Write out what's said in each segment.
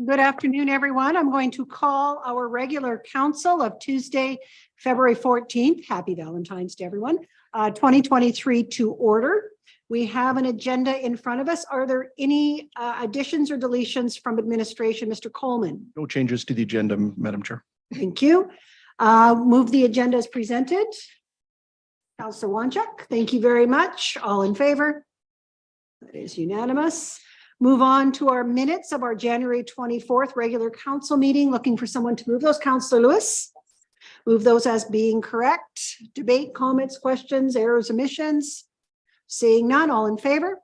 Good afternoon, everyone. I'm going to call our regular council of Tuesday, February 14th. Happy Valentine's to everyone. 2023 to order. We have an agenda in front of us. Are there any additions or deletions from administration? Mr. Coleman. No changes to the agenda, Madam Chair. Thank you. Move the agenda as presented. Councillor Wanchuk, thank you very much. All in favor? That is unanimous. Move on to our minutes of our January 24th regular council meeting. Looking for someone to move those. Councillor Lewis. Move those as being correct. Debate, comments, questions, errors, omissions. Seeing none, all in favor?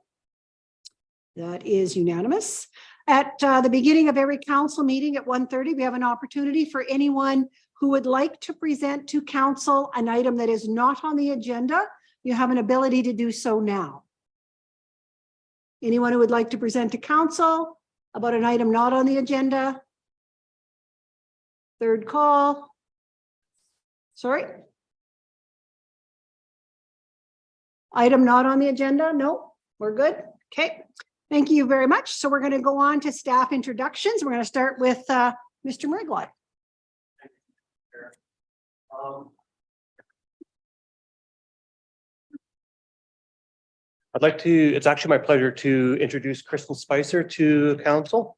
That is unanimous. At the beginning of every council meeting at 1:30, we have an opportunity for anyone who would like to present to council an item that is not on the agenda. You have an ability to do so now. Anyone who would like to present to council about an item not on the agenda? Third call. Sorry. Item not on the agenda? No, we're good. Okay. Thank you very much. So we're going to go on to staff introductions. We're going to start with Mr. Murgwad. It's actually my pleasure to introduce Kristen Spicer to council.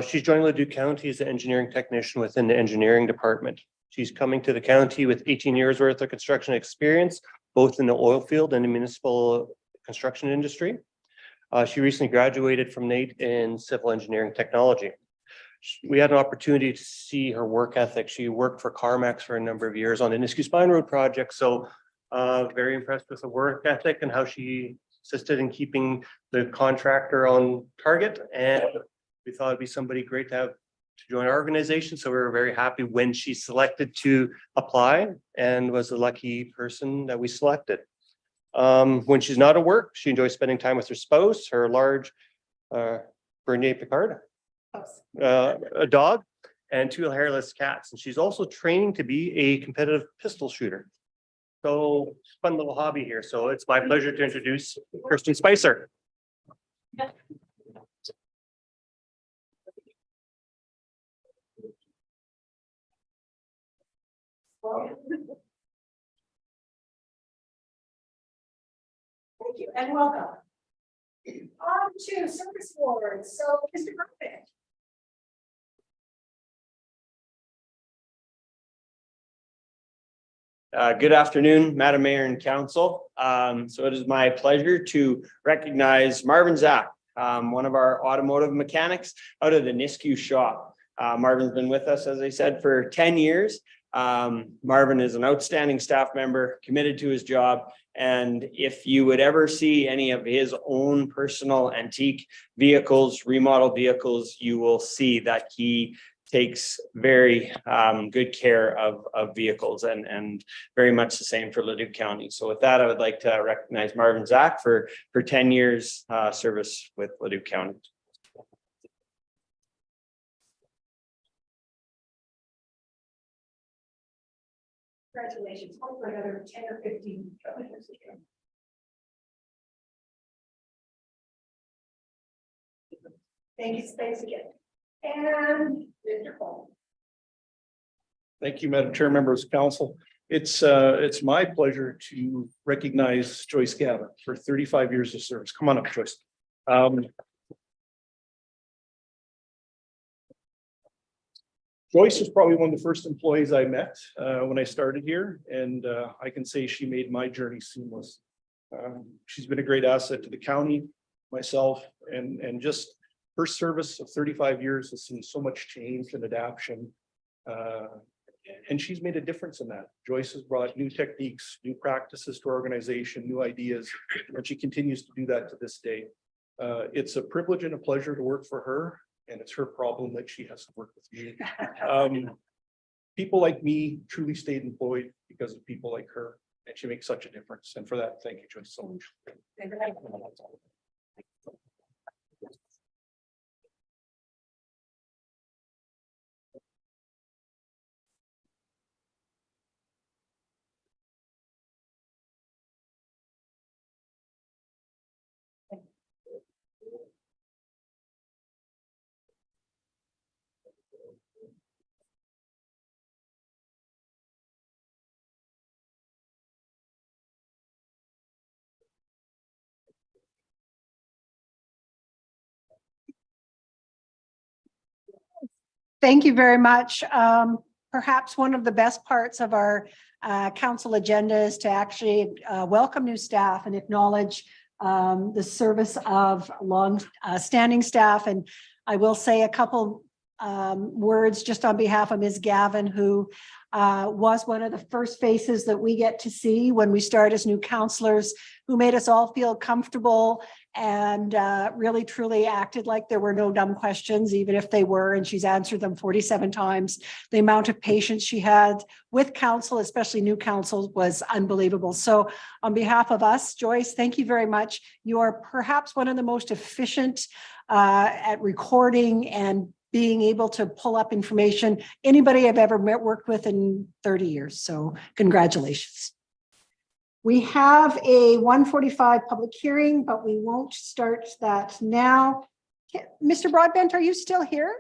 She's joining Leduc County as an engineering technician within the engineering department. She's coming to the county with 18 years worth of construction experience, both in the oil field and the municipal construction industry. She recently graduated from NAIT in civil engineering technology. We had an opportunity to see her work ethic. She worked for CarMax for a number of years on the Nisku Spine Road project. So very impressed with the work ethic and how she assisted in keeping the contractor on target. And we thought it'd be somebody great to have to join our organization. So we were very happy when she selected to apply and was the lucky person that we selected. When she's not at work, she enjoys spending time with her spouse, her large Bernier Picard, a dog, and 2 hairless cats. And she's also training to be a competitive pistol shooter. So fun little hobby here. So it's my pleasure to introduce Kristen Spicer. Thank you and welcome. On to service awards. So Mr. Griffin. Good afternoon, Madam Mayor and Council. So it is my pleasure to recognize Marvin Zach, one of our automotive mechanics out of the Nisku shop. Marvin's been with us, as I said, for 10 years. Marvin is an outstanding staff member, committed to his job. And if you would ever see any of his own personal antique vehicles, remodel vehicles, you will see that he takes very good care of vehicles and very much the same for Leduc County. So with that, I would like to recognize Marvin Zach for 10 years service with Leduc County. Congratulations. Hope for another 10 or 15. Thank you, Space again. And Mr. Cole. Thank you, Madam Chair, members of council. It's my pleasure to recognize Joyce Gavin for 35 years of service. Come on up, Joyce. Joyce was probably one of the first employees I met when I started here, and I can say she made my journey seamless. She's been a great asset to the county, myself, and just her service of 35 years has seen so much change and adaptation, and she's made a difference in that. Joyce has brought new techniques, new practices to our organization, new ideas, and she continues to do that to this day. It's a privilege and a pleasure to work for her, and it's her problem that she has to work with me. People like me truly stayed employed because of people like her, and she makes such a difference. And for that, thank you, Joyce, so much. Thank you very much. Perhaps one of the best parts of our council agenda is to actually welcome new staff and acknowledge the service of long-standing staff. And I will say a couple words just on behalf of Ms. Gavin, who was one of the first faces that we get to see when we start as new councillors, who made us all feel comfortable and really truly acted like there were no dumb questions, even if they were, and she's answered them 47 times. The amount of patience she had with council, especially new council, was unbelievable. So on behalf of us, Joyce, thank you very much. You are perhaps one of the most efficient at recording and being able to pull up information anybody I've ever worked with in 30 years. So congratulations. We have a 1:45 public hearing, but we won't start that now. Mr. Broadbent, are you still here?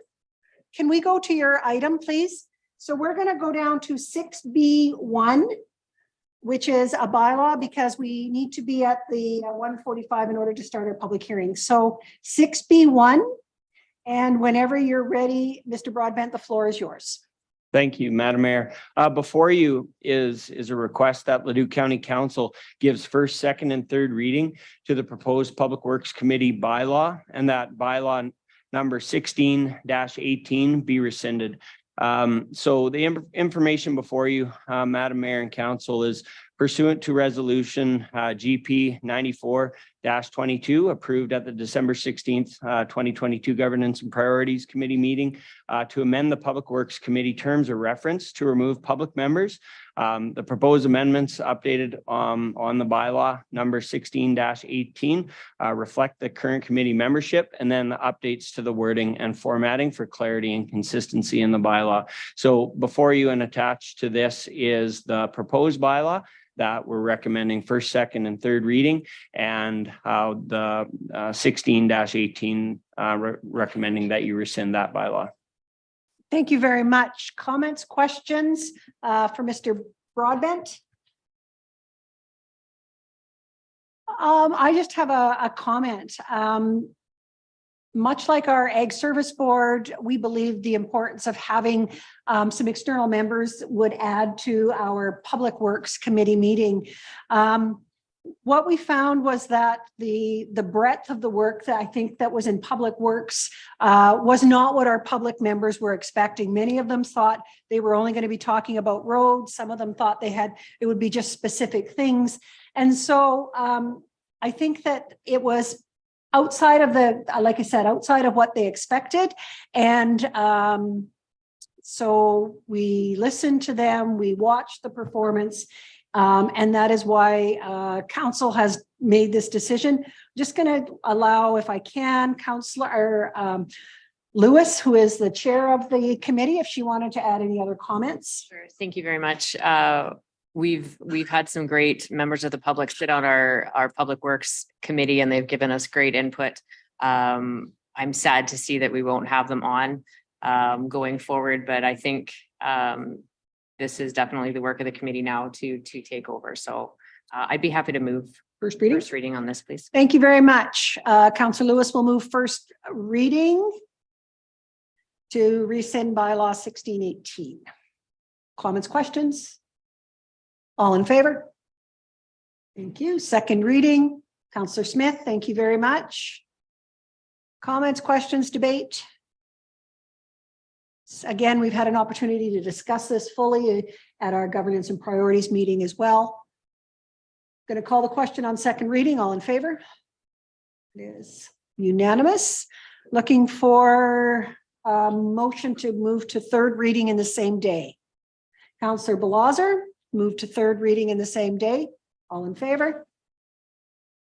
Can we go to your item, please? So we're going to go down to 6B1, which is a bylaw, because we need to be at the 1:45 in order to start our public hearing. So 6B1, and whenever you're ready, Mr. Broadbent, the floor is yours. Thank you, Madam Mayor. Before you is a request that Leduc County Council gives first, second, and third reading to the proposed Public Works Committee bylaw, and that bylaw number 16-18 be rescinded. So the information before you, Madam Mayor and Council, is pursuant to resolution GP 94-22 approved at the December 16th, 2022 Governance and Priorities Committee meeting to amend the Public Works Committee terms of reference to remove public members. The proposed amendments updated on the bylaw number 16-18 reflect the current committee membership, and then the updates to the wording and formatting for clarity and consistency in the bylaw. So before you and attached to this is the proposed bylaw that we're recommending first, second, and third reading, and the 16-18 recommending that you rescind that bylaw. Thank you very much. Comments, questions for Mr. Broadbent? I just have a comment. Much like our Ag Service Board, we believe the importance of having some external members would add to our Public Works Committee meeting. What we found was that the breadth of the work that I think that was in Public Works was not what our public members were expecting. Many of them thought they were only going to be talking about roads. Some of them thought it would be just specific things. And so I think that it was outside of like I said, outside of what they expected. And so we listened to them, we watched the performance, and that is why council has made this decision. I'm just going to allow, if I can, Councillor Lewis, who is the chair of the committee, if she wanted to add any other comments. Sure. Thank you very much. We've had some great members of the public sit on our Public Works Committee, and they've given us great input. I'm sad to see that we won't have them on going forward, but I think this is definitely the work of the committee now to take over. So I'd be happy to move First reading on this, please. Thank you very much. Councillor Lewis will move first reading to rescind bylaw 1618. Comments, questions? All in favor? Thank you. Second reading, Councillor Smith, thank you very much. Comments, questions, debate? Again, we've had an opportunity to discuss this fully at our governance and priorities meeting as well. Going to call the question on second reading. All in favor? It is unanimous. Looking for a motion to move to third reading in the same day. Councillor Balazer, move to third reading in the same day. All in favor?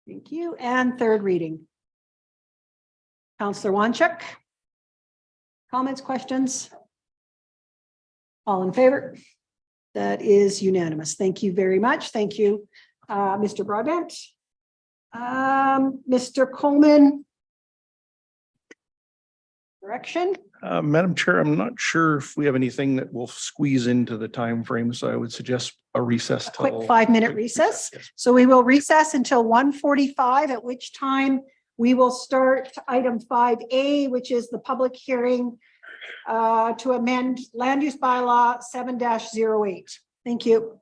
Thank you. And third reading. Councillor Wanchuk. Comments, questions? All in favor? That is unanimous. Thank you very much. Thank you, Mr. Broadbent. Mr. Coleman. Correction. Madam Chair, I'm not sure if we have anything that will squeeze into the time frame, so I would suggest a recess. Quick 5-minute recess. Yes. So we will recess until 1:45, at which time we will start item 5A, which is the public hearing to amend land use bylaw 7-08. Thank you.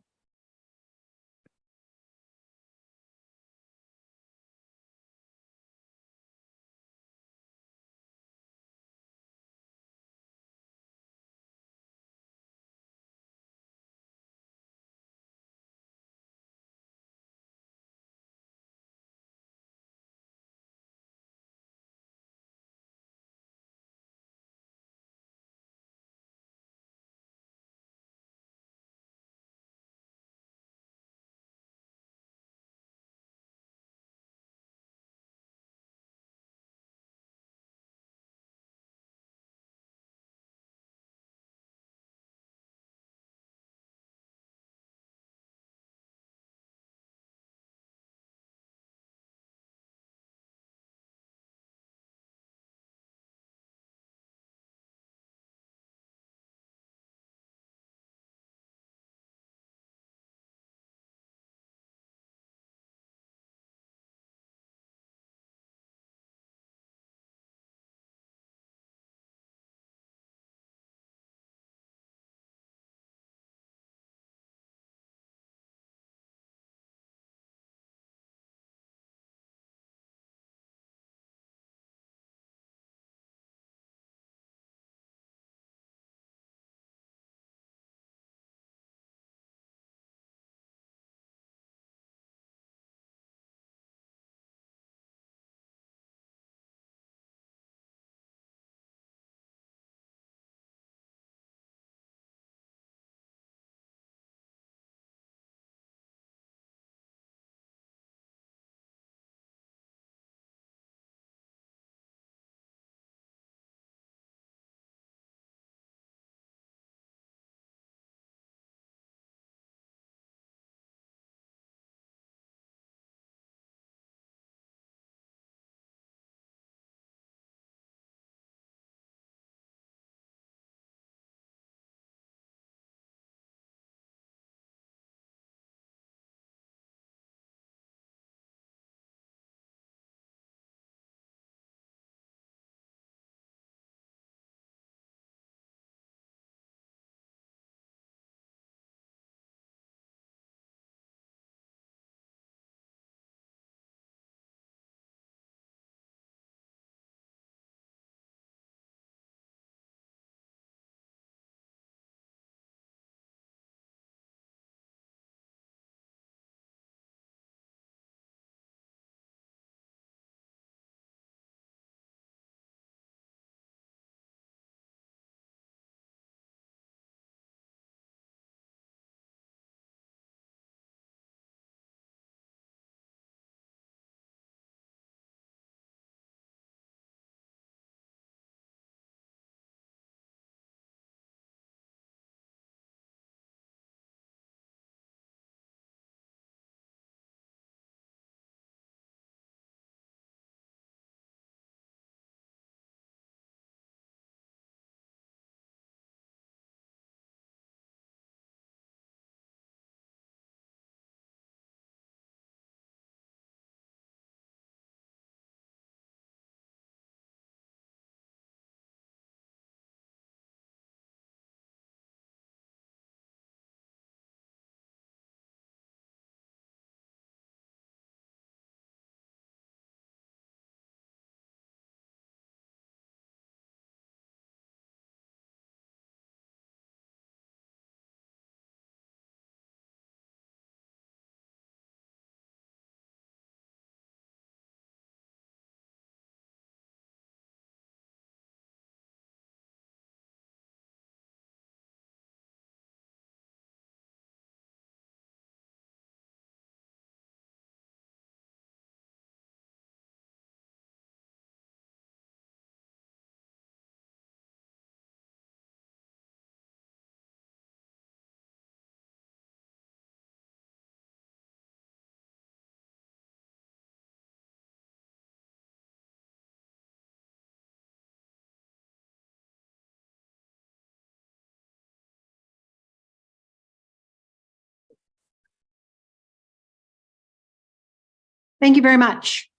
Thank you very much.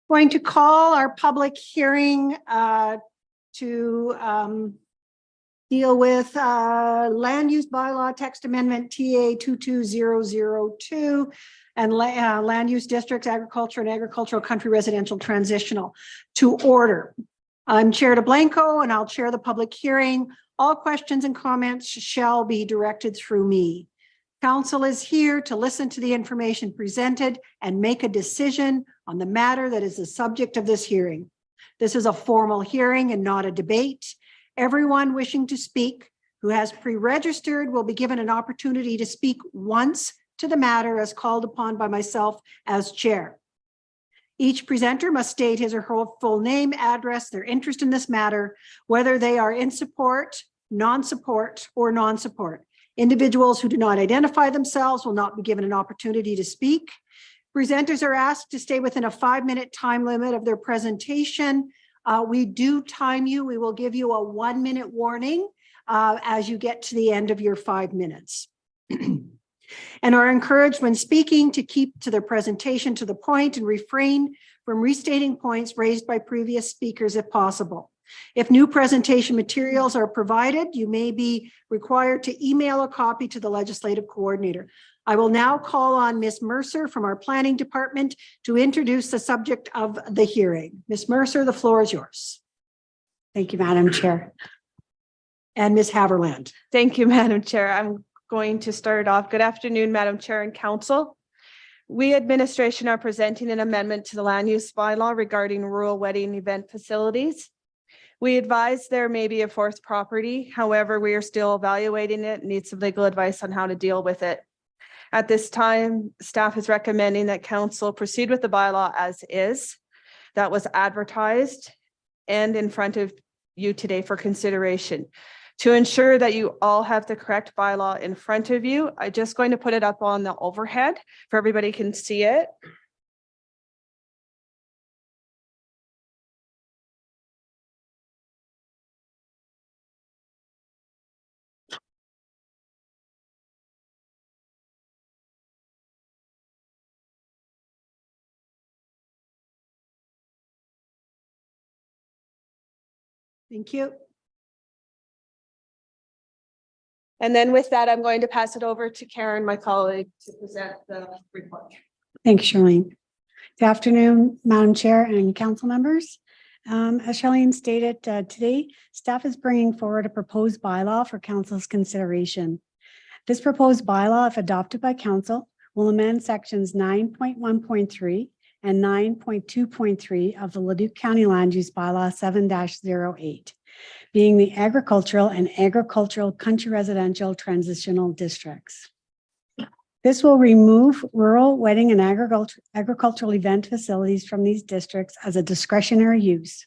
Going to call our public hearing to deal with land use bylaw text amendment TA 22002 and land use districts, agriculture and agricultural country residential transitional to order. I'm Chair DeBlanco and I'll chair the public hearing. All questions and comments shall be directed through me. Council is here to listen to the information presented and make a decision on the matter that is the subject of this hearing. This is a formal hearing and not a debate. Everyone wishing to speak who has pre-registered will be given an opportunity to speak once to the matter as called upon by myself as chair. Each presenter must state his or her full name, address, their interest in this matter, whether they are in support, non-support, or non-support. Individuals who do not identify themselves will not be given an opportunity to speak. Presenters are asked to stay within a 5-minute time limit of their presentation. We do time you. We will give you a 1-minute warning as you get to the end of your 5 minutes. And are encouraged when speaking to keep to their presentation to the point and refrain from restating points raised by previous speakers if possible. If new presentation materials are provided, you may be required to email a copy to the legislative coordinator. I will now call on Ms. Mercer from our planning department to introduce the subject of the hearing. Ms. Mercer, the floor is yours. Thank you, Madam Chair. And Ms. Haverland. Thank you, Madam Chair. I'm going to start off. Good afternoon, Madam Chair and Council. We administration are presenting an amendment to the land use bylaw regarding rural wedding event facilities. We advise there may be a fourth property. However, we are still evaluating it and need some legal advice on how to deal with it. At this time, staff is recommending that council proceed with the bylaw as is. That was advertised and in front of you today for consideration. To ensure that you all have the correct bylaw in front of you, I'm just going to put it up on the overhead for everybody can see it. Thank you. And then with that, I'm going to pass it over to Karen, my colleague, to present the report. Thanks, Charlene. Good afternoon, Madam Chair and council members. As Charlene stated, today, staff is bringing forward a proposed bylaw for council's consideration. This proposed bylaw, if adopted by council, will amend sections 9.1.3 and 9.2.3 of the Leduc County Land Use Bylaw 7-08, being the agricultural and agricultural country residential transitional districts. This will remove rural wedding and agricultural event facilities from these districts as a discretionary use.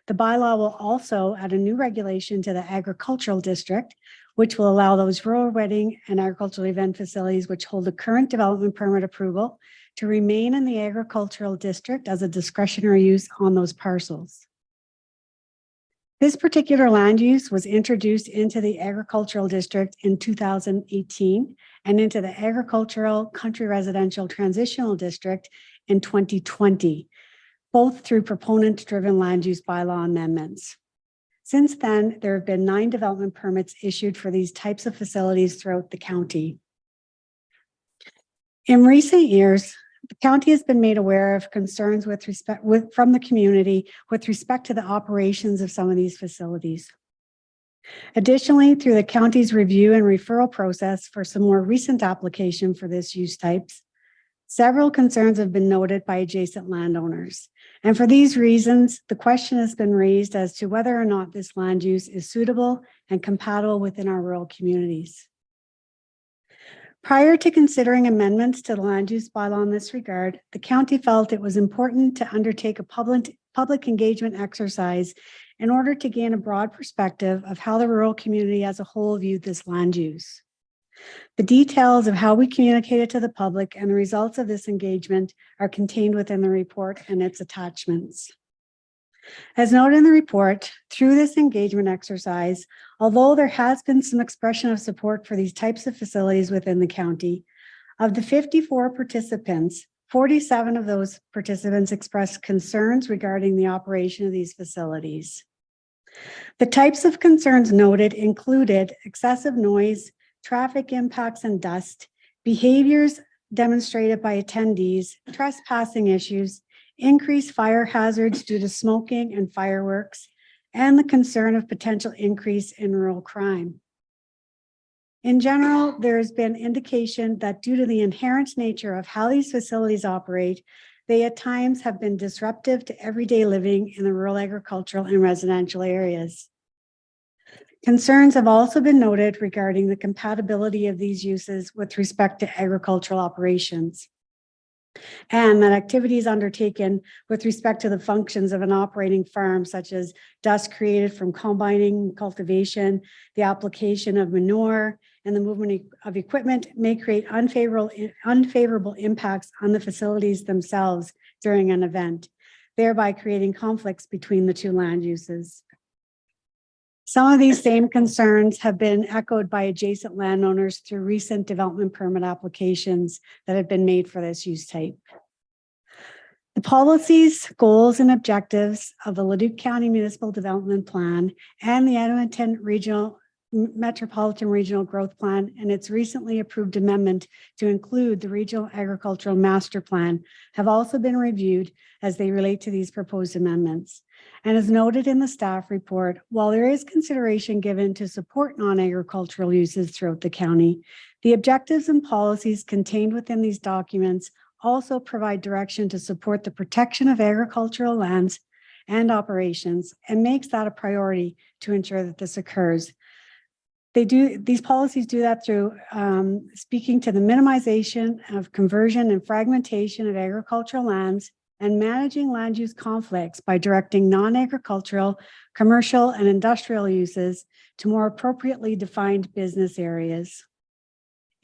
The bylaw will also add a new regulation to the agricultural district, which will allow those rural wedding and agricultural event facilities which hold the current development permit approval to remain in the agricultural district as a discretionary use on those parcels. This particular land use was introduced into the agricultural district in 2018 and into the agricultural country residential transitional district in 2020, both through proponent-driven land use bylaw amendments. Since then, there have been 9 development permits issued for these types of facilities throughout the county. In recent years, the county has been made aware of concerns from the community with respect to the operations of some of these facilities. Additionally, through the county's review and referral process for some more recent application for this use types, several concerns have been noted by adjacent landowners. And for these reasons, the question has been raised as to whether or not this land use is suitable and compatible within our rural communities. Prior to considering amendments to the land use bylaw in this regard, the county felt it was important to undertake a public engagement exercise in order to gain a broad perspective of how the rural community as a whole viewed this land use. The details of how we communicated to the public and the results of this engagement are contained within the report and its attachments. As noted in the report, through this engagement exercise, although there has been some expression of support for these types of facilities within the county, of the 54 participants, 47 of those participants expressed concerns regarding the operation of these facilities. The types of concerns noted included excessive noise, traffic impacts and dust, behaviors demonstrated by attendees, trespassing issues, increased fire hazards due to smoking and fireworks, and the concern of potential increase in rural crime. In general, there has been indication that due to the inherent nature of how these facilities operate, they at times have been disruptive to everyday living in the rural agricultural and residential areas. Concerns have also been noted regarding the compatibility of these uses with respect to agricultural operations, and that activities undertaken with respect to the functions of an operating farm, such as dust created from combining, cultivation, the application of manure, and the movement of equipment may create unfavorable impacts on the facilities themselves during an event, thereby creating conflicts between the two land uses. Some of these same concerns have been echoed by adjacent landowners through recent development permit applications that have been made for this use type. The policies, goals, and objectives of the Leduc County Municipal Development Plan and the Edmonton Metropolitan Regional Growth Plan and its recently approved amendment to include the Regional Agricultural Master Plan have also been reviewed as they relate to these proposed amendments. And as noted in the staff report, while there is consideration given to support non-agricultural uses throughout the county, the objectives and policies contained within these documents also provide direction to support the protection of agricultural lands and operations and makes that a priority to ensure that this occurs. These policies do that through speaking to the minimization of conversion and fragmentation of agricultural lands and managing land use conflicts by directing non-agricultural, commercial, and industrial uses to more appropriately defined business areas.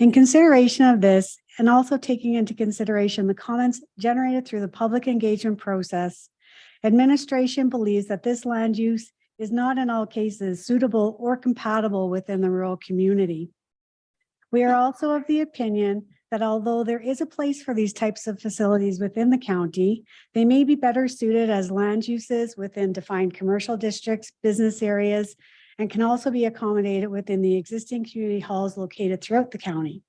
In consideration of this, and also taking into consideration the comments generated through the public engagement process, administration believes that this land use is not in all cases suitable or compatible within the rural community. We are also of the opinion that although there is a place for these types of facilities within the county, they may be better suited as land uses within defined commercial districts, business areas, and can also be accommodated within the existing community halls located throughout the county.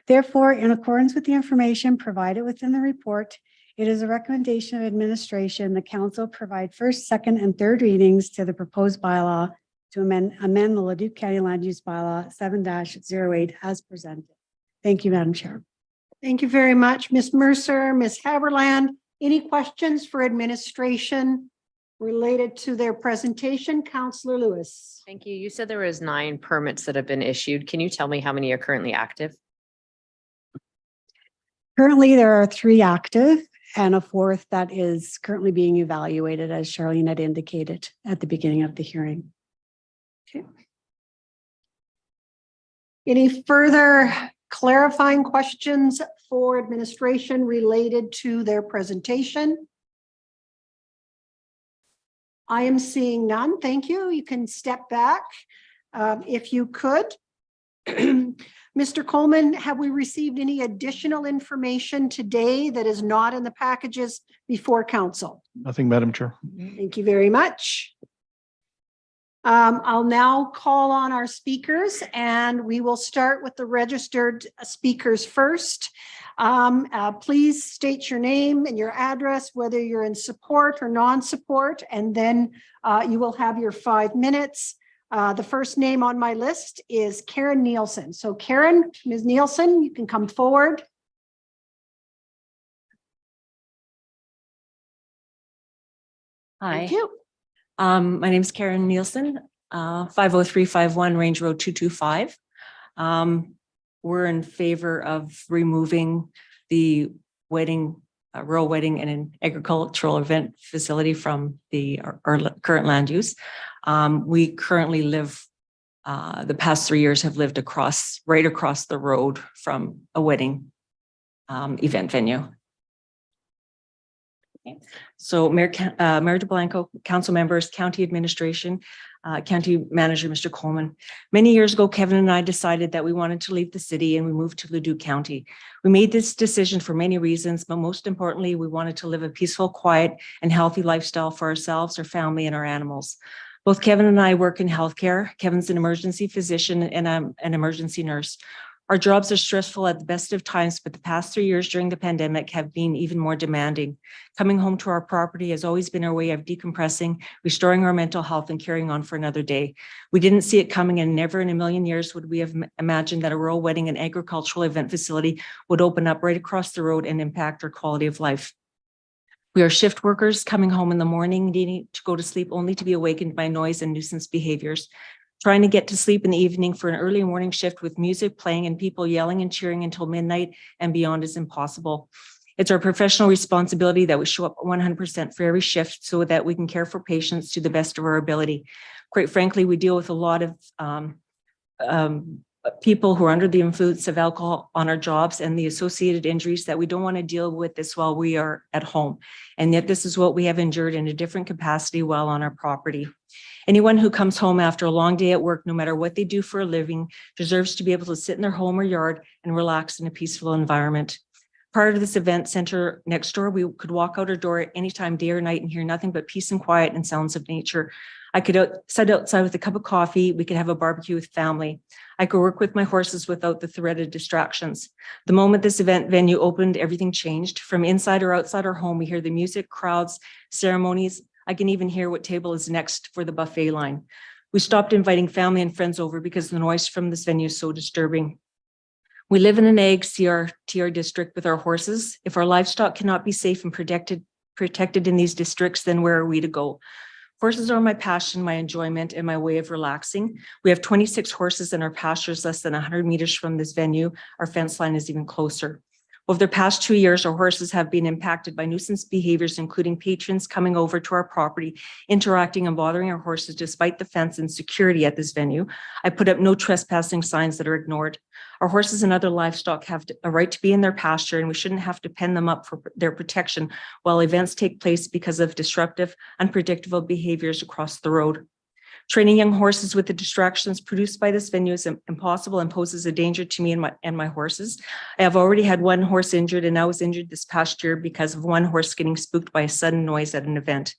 Therefore, in accordance with the information provided within the report, it is a recommendation of administration the council provide first, second, and third readings to the proposed bylaw to amend the Leduc County Land Use Bylaw 7-08 as presented. Thank you, Madam Chair. Thank you very much, Ms. Mercer, Ms. Haberland. Any questions for administration related to their presentation? Councillor Lewis. Thank you. You said there was 9 permits that have been issued. Can you tell me how many are currently active? Currently, there are 3 active and a 4th that is currently being evaluated, as Charlene had indicated at the beginning of the hearing. Okay. Any further clarifying questions for administration related to their presentation? I am seeing none. Thank you. You can step back if you could. Mr. Coleman, have we received any additional information today that is not in the packages before council? Nothing, Madam Chair. Thank you very much. I'll now call on our speakers and we will start with the registered speakers first. Please state your name and your address, whether you're in support or non-support, and then you will have your 5 minutes. The first name on my list is Karen Nielsen. So Karen, Ms. Nielsen, you can come forward. Hi. Thank you. My name is Karen Nielsen, 50351 Range Road 225. We're in favor of removing the wedding, rural wedding and an agricultural event facility from our current land use. We currently live, the past 3 years have lived right across the road from a wedding event venue. So Mayor DeBlanco, council members, county administration, county manager, Mr. Coleman. Many years ago, Kevin and I decided that we wanted to leave the city and we moved to Leduc County. We made this decision for many reasons, but most importantly, we wanted to live a peaceful, quiet, and healthy lifestyle for ourselves, our family, and our animals. Both Kevin and I work in healthcare. Kevin's an emergency physician and I'm an emergency nurse. Our jobs are stressful at the best of times, but the past 3 years during the pandemic have been even more demanding. Coming home to our property has always been our way of decompressing, restoring our mental health, and carrying on for another day. We didn't see it coming, and never in a million years would we have imagined that a rural wedding and agricultural event facility would open up right across the road and impact our quality of life. We are shift workers coming home in the morning, needing to go to sleep only to be awakened by noise and nuisance behaviors. Trying to get to sleep in the evening for an early morning shift with music playing and people yelling and cheering until midnight and beyond is impossible. It's our professional responsibility that we show up 100% for every shift so that we can care for patients to the best of our ability. Quite frankly, we deal with a lot of people who are under the influence of alcohol on our jobs and the associated injuries that we don't want to deal with this while we are at home. And yet this is what we have endured in a different capacity while on our property. Anyone who comes home after a long day at work, no matter what they do for a living, deserves to be able to sit in their home or yard and relax in a peaceful environment. Prior to this event center next door, we could walk out our door at any time, day or night, and hear nothing but peace and quiet and sounds of nature. I could sit outside with a cup of coffee. We could have a barbecue with family. I could work with my horses without the threat of distractions. The moment this event venue opened, everything changed. From inside or outside our home, we hear the music, crowds, ceremonies. I can even hear what table is next for the buffet line. We stopped inviting family and friends over because the noise from this venue is so disturbing. We live in an ag CRTR district with our horses. If our livestock cannot be safe and protected in these districts, then where are we to go? Horses are my passion, my enjoyment, and my way of relaxing. We have 26 horses in our pastures less than 100 meters from this venue. Our fence line is even closer. Over the past 2 years, our horses have been impacted by nuisance behaviors, including patrons coming over to our property, interacting and bothering our horses despite the fence and security at this venue. I put up no trespassing signs that are ignored. Our horses and other livestock have a right to be in their pasture, and we shouldn't have to pen them up for their protection while events take place because of disruptive, unpredictable behaviors across the road. Training young horses with the distractions produced by this venue is impossible and poses a danger to me and my horses. I have already had one horse injured, and I was injured this past year because of one horse getting spooked by a sudden noise at an event.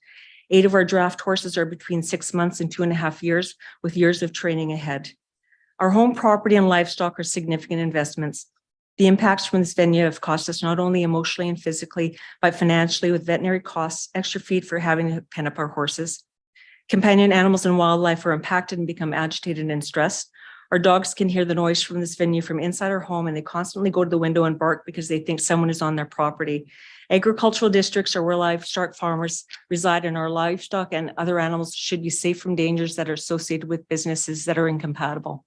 8 of our draft horses are between 6 months and 2.5 years, with years of training ahead. Our home property and livestock are significant investments. The impacts from this venue have cost us not only emotionally and physically, but financially with veterinary costs, extra feed for having to pen up our horses. Companion animals and wildlife are impacted and become agitated and stressed. Our dogs can hear the noise from this venue from inside our home, and they constantly go to the window and bark because they think someone is on their property. Agricultural districts are where livestock farmers reside, and our livestock and other animals should be safe from dangers that are associated with businesses that are incompatible.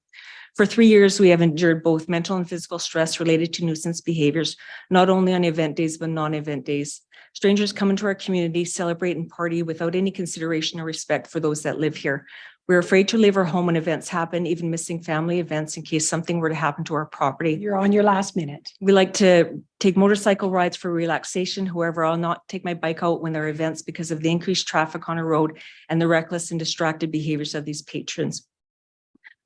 For 3 years, we have endured both mental and physical stress related to nuisance behaviors, not only on event days, but non-event days. Strangers come into our community, celebrate and party without any consideration or respect for those that live here. We're afraid to leave our home when events happen, even missing family events in case something were to happen to our property. You're on your last minute. We like to take motorcycle rides for relaxation. However, I'll not take my bike out when there are events because of the increased traffic on a road and the reckless and distracted behaviors of these patrons.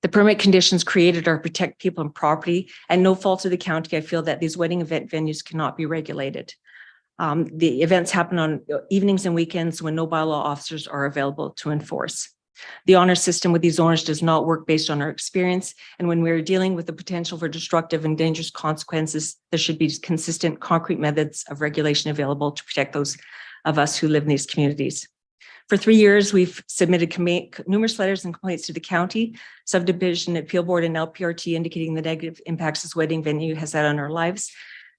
The permit conditions created are to protect people and property. At no fault of the county, I feel that these wedding event venues cannot be regulated. The events happen on evenings and weekends when no bylaw officers are available to enforce. The honor system with these owners does not work based on our experience. And when we're dealing with the potential for destructive and dangerous consequences, there should be consistent concrete methods of regulation available to protect those of us who live in these communities. For 3 years, we've submitted numerous letters and complaints to the county, subdivision appeal board, and LPRT indicating the negative impacts this wedding venue has had on our lives.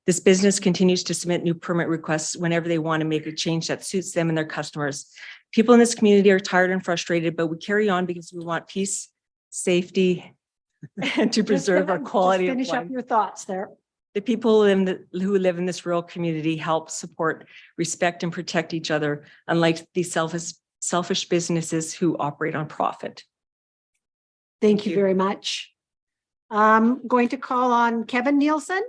This business continues to submit new permit requests whenever they want to make a change that suits them and their customers. People in this community are tired and frustrated, but we carry on because we want peace, safety, and to preserve our quality of life. Finish up your thoughts there. The people who live in this rural community help support, respect, and protect each other, unlike these selfish businesses who operate on profit. Thank you very much. I'm going to call on Kevin Nielsen.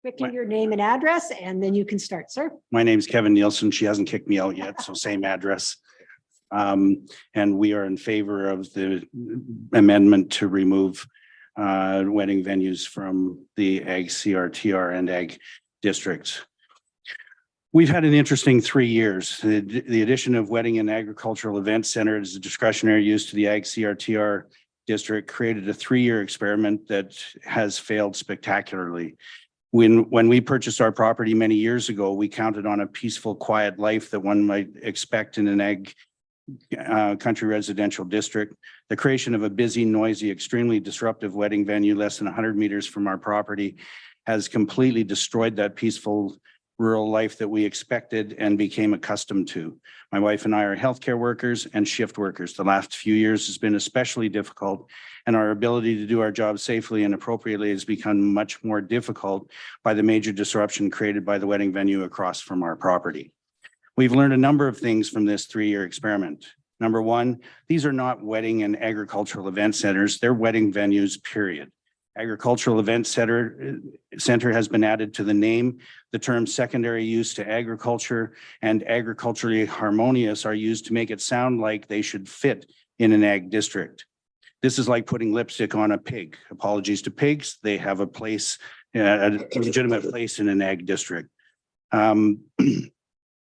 Quickly, your name and address, and then you can start, sir. My name's Kevin Nielsen. She hasn't kicked me out yet, so same address. And we are in favor of the amendment to remove wedding venues from the Ag CRTR and Ag districts. We've had an interesting 3 years. The addition of wedding and agricultural event center as a discretionary use to the Ag CRTR district created a 3-year experiment that has failed spectacularly. When we purchased our property many years ago, we counted on a peaceful, quiet life that one might expect in an ag country residential district. The creation of a busy, noisy, extremely disruptive wedding venue less than 100 meters from our property has completely destroyed that peaceful rural life that we expected and became accustomed to. My wife and I are healthcare workers and shift workers. The last few years has been especially difficult, and our ability to do our job safely and appropriately has become much more difficult by the major disruption created by the wedding venue across from our property. We've learned a number of things from this 3-year experiment. Number one, these are not wedding and agricultural event centers, they're wedding venues, period. Agricultural Event Center has been added to the name. The term secondary use to agriculture and agriculturally harmonious are used to make it sound like they should fit in an ag district. This is like putting lipstick on a pig. Apologies to pigs. They have a place, a legitimate place in an ag district.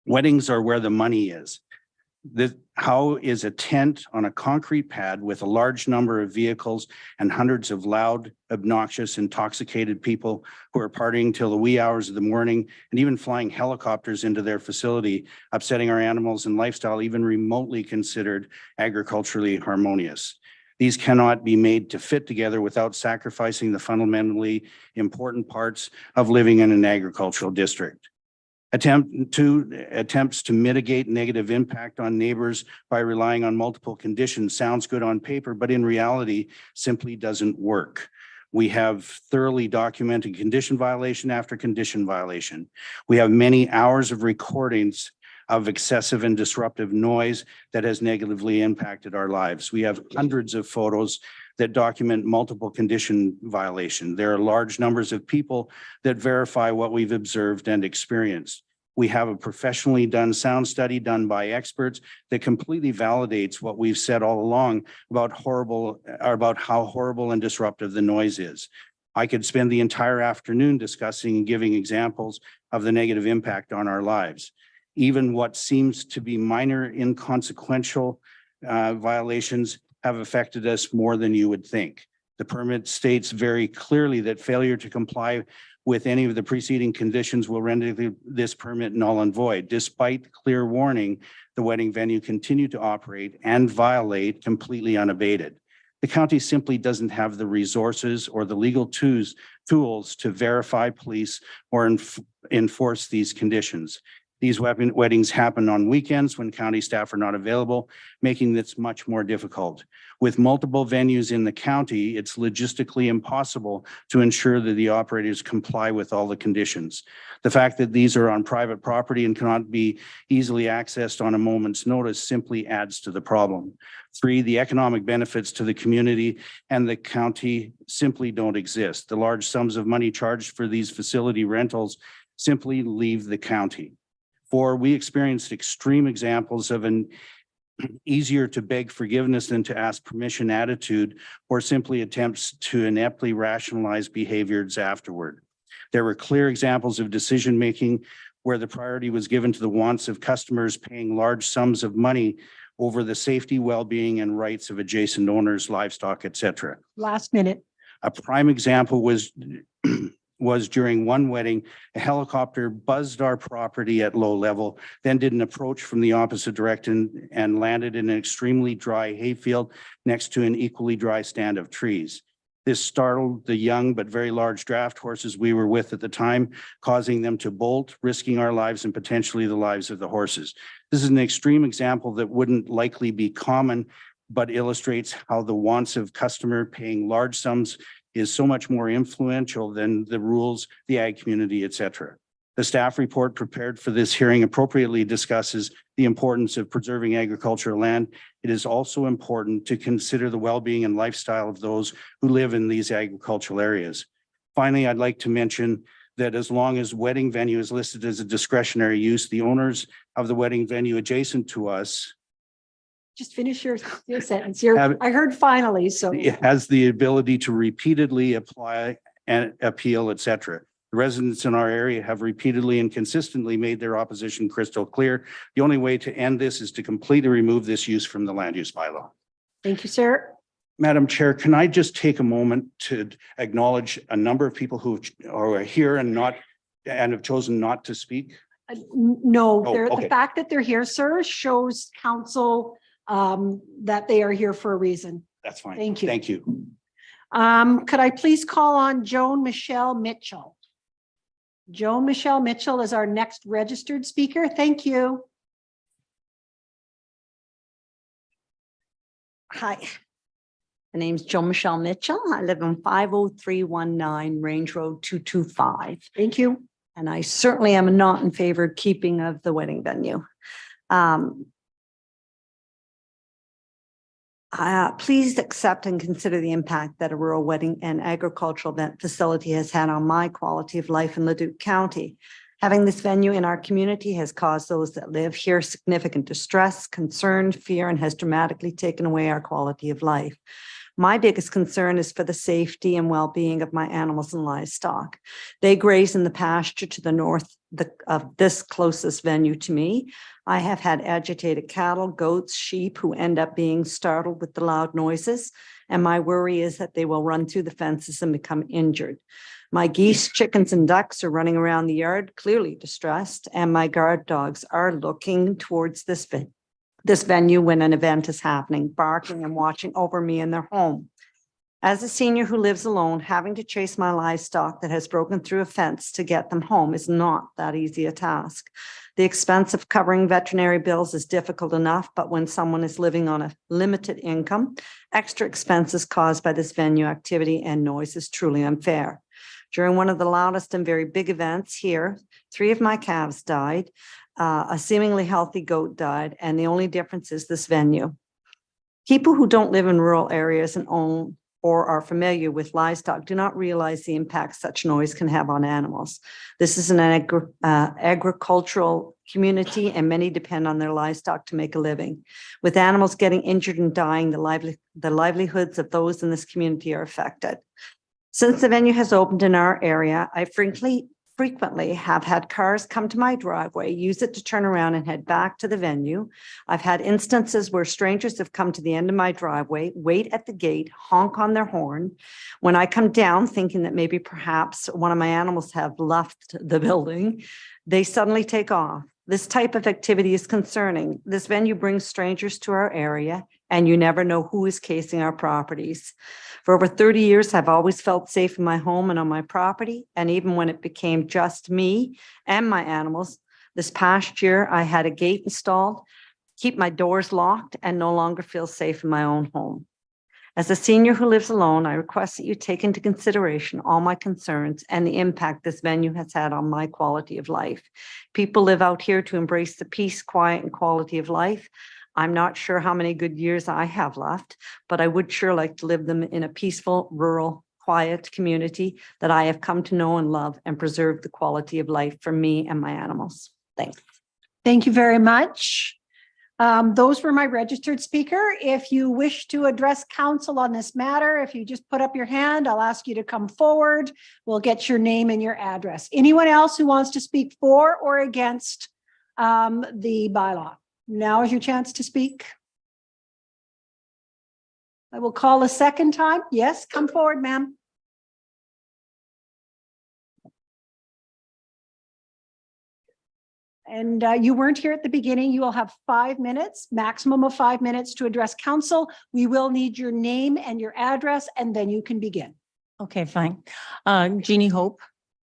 Weddings are where the money is. How is a tent on a concrete pad with a large number of vehicles and hundreds of loud, obnoxious, intoxicated people who are partying till the wee hours of the morning and even flying helicopters into their facility, upsetting our animals and lifestyle, even remotely considered agriculturally harmonious? These cannot be made to fit together without sacrificing the fundamentally important parts of living in an agricultural district. Attempts to mitigate negative impact on neighbors by relying on multiple conditions sounds good on paper, but in reality simply doesn't work. We have thoroughly documented condition violation after condition violation. We have many hours of recordings of excessive and disruptive noise that has negatively impacted our lives. We have hundreds of photos that document multiple condition violation. There are large numbers of people that verify what we've observed and experienced. We have a professionally done sound study done by experts that completely validates what we've said all along about how horrible and disruptive the noise is. I could spend the entire afternoon discussing and giving examples of the negative impact on our lives. Even what seems to be minor, inconsequential violations have affected us more than you would think. The permit states very clearly that failure to comply with any of the preceding conditions will render this permit null and void. Despite clear warning, the wedding venue continued to operate and violate completely unabated. The county simply doesn't have the resources or the legal tools to verify, police, or enforce these conditions. These weddings happen on weekends when county staff are not available, making this much more difficult. With multiple venues in the county, it's logistically impossible to ensure that the operators comply with all the conditions. The fact that these are on private property and cannot be easily accessed on a moment's notice simply adds to the problem. 3, the economic benefits to the community and the county simply don't exist. The large sums of money charged for these facility rentals simply leave the county. 4, we experienced extreme examples of an easier to beg forgiveness than to ask permission attitude, or simply attempts to ineptly rationalize behaviors afterward. There were clear examples of decision-making where the priority was given to the wants of customers paying large sums of money over the safety, well-being, and rights of adjacent owners, livestock, etc. Last minute. A prime example was during one wedding, a helicopter buzzed our property at low level, then did an approach from the opposite direction and landed in an extremely dry hayfield next to an equally dry stand of trees. This startled the young but very large draft horses we were with at the time, causing them to bolt, risking our lives and potentially the lives of the horses. This is an extreme example that wouldn't likely be common, but illustrates how the wants of customer paying large sums is so much more influential than the rules, the ag community, etc. The staff report prepared for this hearing appropriately discusses the importance of preserving agricultural land. It is also important to consider the well-being and lifestyle of those who live in these agricultural areas. Finally, I'd like to mention that as long as wedding venue is listed as a discretionary use, the owners of the wedding venue adjacent to us Just finish your sentence. I heard finally, so. it has the ability to repeatedly apply and appeal, etc. The residents in our area have repeatedly and consistently made their opposition crystal clear. The only way to end this is to completely remove this use from the land use bylaw. Thank you, sir. Madam Chair, can I just take a moment to acknowledge a number of people who are here and have chosen not to speak? No, Oh, the okay. fact that they're here, sir, shows council that they are here for a reason. That's fine. Thank you. Thank you. Could I please call on Joan Michelle Mitchell? Joan Michelle Mitchell is our next registered speaker. Thank you. Hi, my name's Joan Michelle Mitchell. I live on 50319 Range Road 225. Thank you. And I certainly am not in favor of keeping of the wedding venue. Please accept and consider the impact that a rural wedding and agricultural event facility has had on my quality of life in Leduc County. Having this venue in our community has caused those that live here significant distress, concern, fear, and has dramatically taken away our quality of life. My biggest concern is for the safety and well-being of my animals and livestock. They graze in the pasture to the north of this closest venue to me. I have had agitated cattle, goats, sheep who end up being startled with the loud noises, and my worry is that they will run through the fences and become injured. My geese, chickens, and ducks are running around the yard, clearly distressed, and my guard dogs are looking towards this venue when an event is happening, barking and watching over me in their home. As a senior who lives alone, having to chase my livestock that has broken through a fence to get them home is not that easy a task. The expense of covering veterinary bills is difficult enough, but when someone is living on a limited income, extra expenses caused by this venue activity and noise is truly unfair. During one of the loudest and very big events here, 3 of my calves died. A seemingly healthy goat died, and the only difference is this venue. People who don't live in rural areas and own or are familiar with livestock do not realize the impact such noise can have on animals. This is an agricultural community, and many depend on their livestock to make a living. With animals getting injured and dying, the livelihoods of those in this community are affected. Since the venue has opened in our area, I frequently have had cars come to my driveway, use it to turn around and head back to the venue. I've had instances where strangers have come to the end of my driveway, wait at the gate, honk on their horn. When I come down thinking that maybe perhaps one of my animals have left the building, they suddenly take off. This type of activity is concerning. This venue brings strangers to our area, and you never know who is casing our properties. For over 30 years, I've always felt safe in my home and on my property. And even when it became just me and my animals, this past year, I had a gate installed, keep my doors locked, and no longer feel safe in my own home. As a senior who lives alone, I request that you take into consideration all my concerns and the impact this venue has had on my quality of life. People live out here to embrace the peace, quiet, and quality of life. I'm not sure how many good years I have left, but I would sure like to live them in a peaceful, rural, quiet community that I have come to know and love, and preserve the quality of life for me and my animals. Thanks. Thank you very much. Those were my registered speaker. If you wish to address council on this matter, if you just put up your hand, I'll ask you to come forward. We'll get your name and your address. Anyone else who wants to speak for or against the bylaw? Now is your chance to speak. I will call a second time. Yes, come forward, ma'am. And you weren't here at the beginning. You will have 5 minutes, maximum of 5 minutes to address council. We will need your name and your address, and then you can begin. Okay, fine. Jeannie Hope,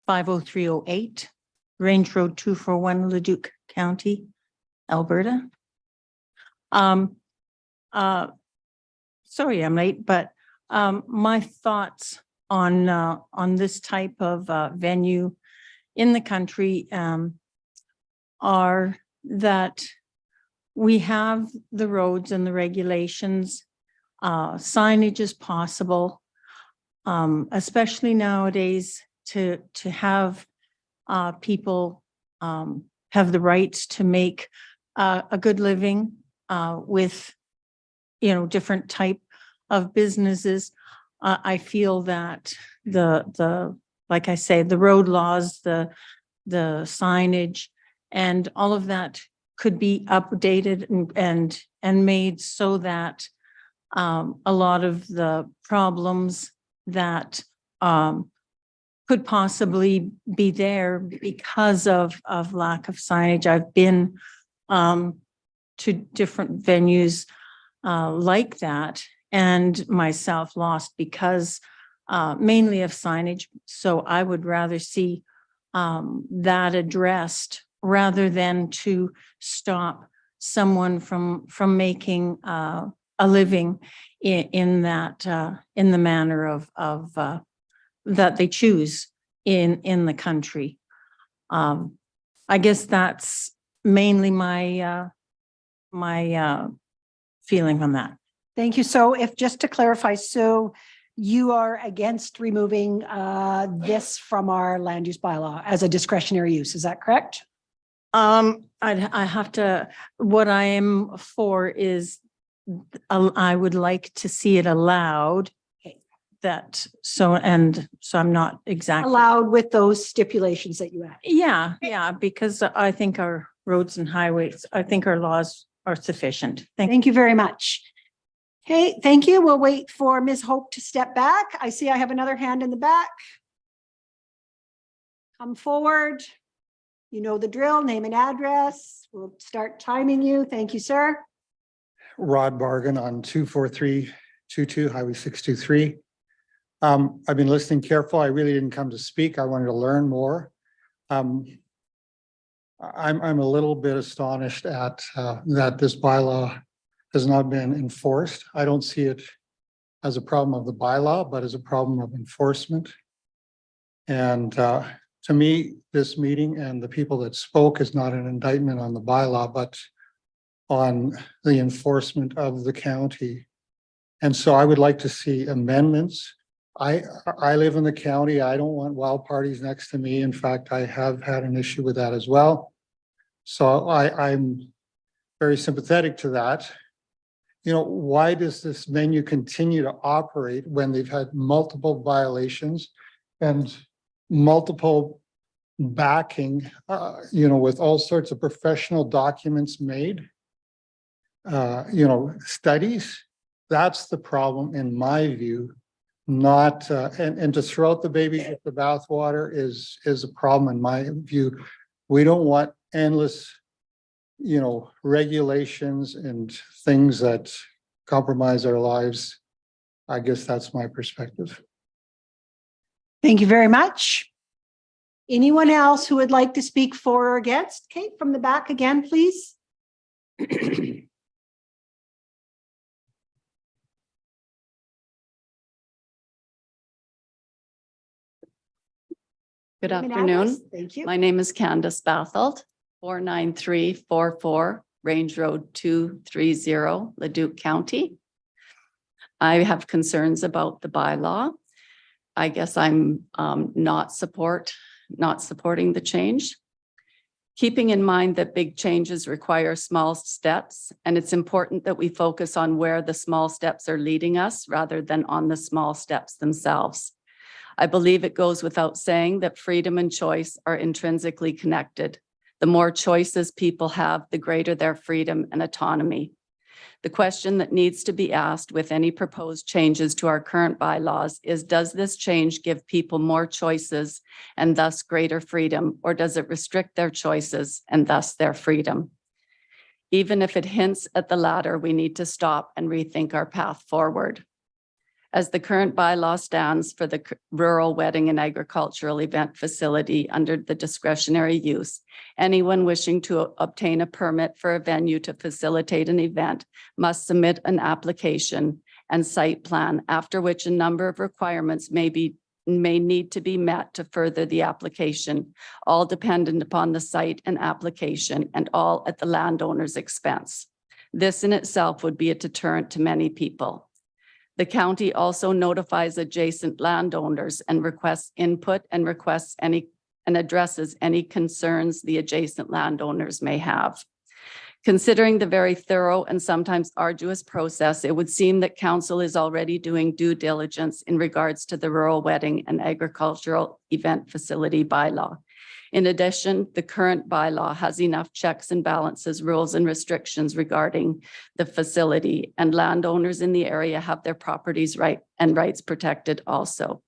50308, Range Road 241, Leduc County, Alberta. Sorry I'm late, but my thoughts on this type of venue in the country are that we have the roads and the regulations, signage is possible, especially nowadays to have people have the rights to make a good living with, different type of businesses. I feel that the like I say, the road laws, the signage, and all of that could be updated and made so that a lot of the problems that could possibly be there because of lack of signage. I've been to different venues like that, and myself lost because mainly of signage. So I would rather see that addressed rather than to stop someone from making a living in that in the manner of that they choose in the country. I guess that's mainly my feeling on that. Thank you. So if, just to clarify, so you are against removing this from our land use bylaw as a discretionary use, is that correct? I have to, what I am for is I would like to see it allowed. That, so I'm not exactly. Allowed with those stipulations that you add. Yeah, because I think our roads and highways, I think our laws are sufficient. Thank you very much. Okay, thank you. We'll wait for Ms. Hope to step back. I see I have another hand in the back. Come forward. You know the drill, name and address. We'll start timing you. Thank you, sir. Rod Bargan on 24322 Highway 623. I've been listening careful. I really didn't come to speak. I wanted to learn more. I'm a little bit astonished at that this bylaw has not been enforced. I don't see it as a problem of the bylaw, but as a problem of enforcement. And to me, this meeting and the people that spoke is not an indictment on the bylaw, but on the enforcement of the county. And so I would like to see amendments. I live in the county. I don't want wild parties next to me. In fact, I have had an issue with that as well. So I'm very sympathetic to that. You know, why does this venue continue to operate when they've had multiple violations and multiple backing, you know, with all sorts of professional documents made, you know, studies? That's the problem in my view. Not and to throw out the baby with the bathwater is a problem in my view. We don't want endless, you know, regulations and things that compromise our lives. I guess that's my perspective. Thank you very much. Anyone else who would like to speak for or against? Kate, from the back again, please. Good Name and afternoon. address. Thank you. My name is Candace Batholt, 49344 Range Road 230, Leduc County. I have concerns about the bylaw. I guess I'm not supporting the change. Keeping in mind that big changes require small steps, and it's important that we focus on where the small steps are leading us rather than on the small steps themselves. I believe it goes without saying that freedom and choice are intrinsically connected. The more choices people have, the greater their freedom and autonomy. The question that needs to be asked with any proposed changes to our current bylaws is, does this change give people more choices and thus greater freedom, or does it restrict their choices and thus their freedom? Even if it hints at the latter, we need to stop and rethink our path forward. As the current bylaw stands for the rural wedding and agricultural event facility under the discretionary use, anyone wishing to obtain a permit for a venue to facilitate an event must submit an application and site plan, after which a number of requirements may need to be met to further the application, all dependent upon the site and application and all at the landowner's expense. This in itself would be a deterrent to many people. The county also notifies adjacent landowners and requests input and addresses any concerns the adjacent landowners may have. Considering the very thorough and sometimes arduous process, it would seem that council is already doing due diligence in regards to the rural wedding and agricultural event facility bylaw. In addition, the current bylaw has enough checks and balances, rules and restrictions regarding the facility, and landowners in the area have their properties rights protected also.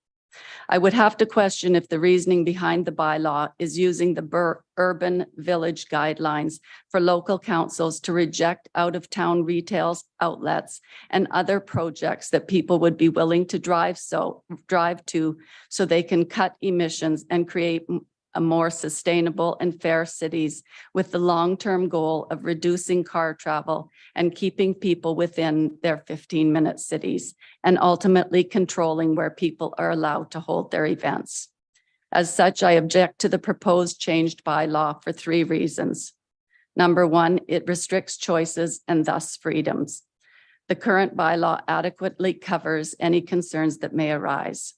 I would have to question if the reasoning behind the bylaw is using the urban village guidelines for local councils to reject out-of-town retail outlets and other projects that people would be willing to drive to so they can cut emissions and create a more sustainable and fair cities with the long-term goal of reducing car travel and keeping people within their 15-minute cities and ultimately controlling where people are allowed to hold their events. As such, I object to the proposed changed bylaw for 3 reasons. Number 1, it restricts choices and thus freedoms. The current bylaw adequately covers any concerns that may arise.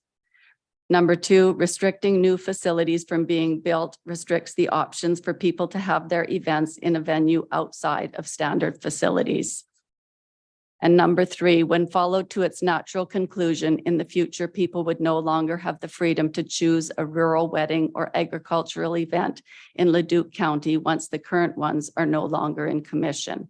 Number 2, restricting new facilities from being built restricts the options for people to have their events in a venue outside of standard facilities. And number 3, when followed to its natural conclusion, in the future, people would no longer have the freedom to choose a rural wedding or agricultural event in Leduc County once the current ones are no longer in commission.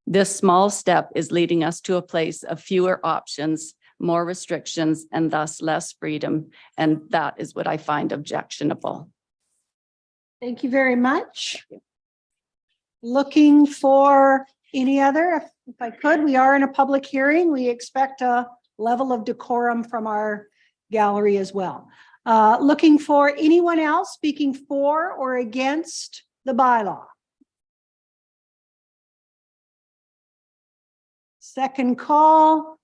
This small step is leading us to a place of fewer options, more restrictions, and thus less freedom. And that is what I find objectionable. Thank you very much. Looking for any other, if I could, we are in a public hearing. We expect a level of decorum from our gallery as well. Looking for anyone else speaking for or against the bylaw. Second call.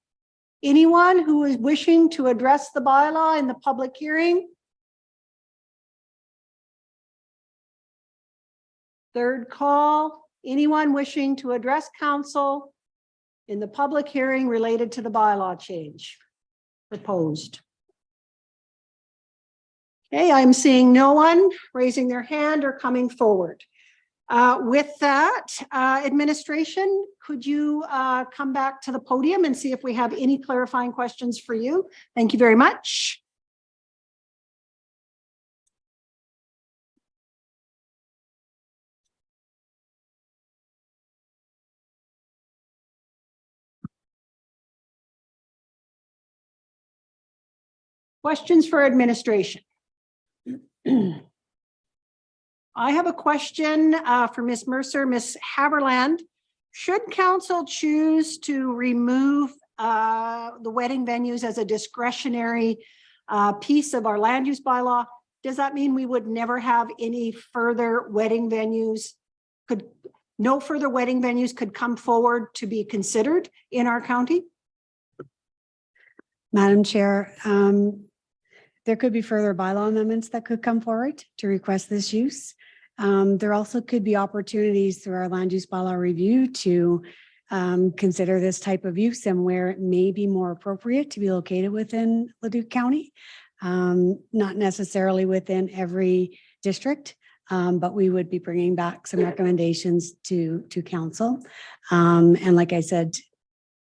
Anyone who is wishing to address the bylaw in the public hearing? Third call. Anyone wishing to address council in the public hearing related to the bylaw change proposed? Okay, I'm seeing no one raising their hand or coming forward. With that, administration, could you come back to the podium and see if we have any clarifying questions for you? Thank you very much. Questions for administration? I have a question for Ms. Mercer. Ms. Haberland, should council choose to remove the wedding venues as a discretionary piece of our land use bylaw, does that mean we would never have any further wedding venues? No further wedding venues could come forward to be considered in our county? Madam Chair, there could be further bylaw amendments that could come forward to request this use. There also could be opportunities through our land use bylaw review to consider this type of use and where it may be more appropriate to be located within Leduc County. Not necessarily within every district, but we would be bringing back some recommendations to council. And like I said,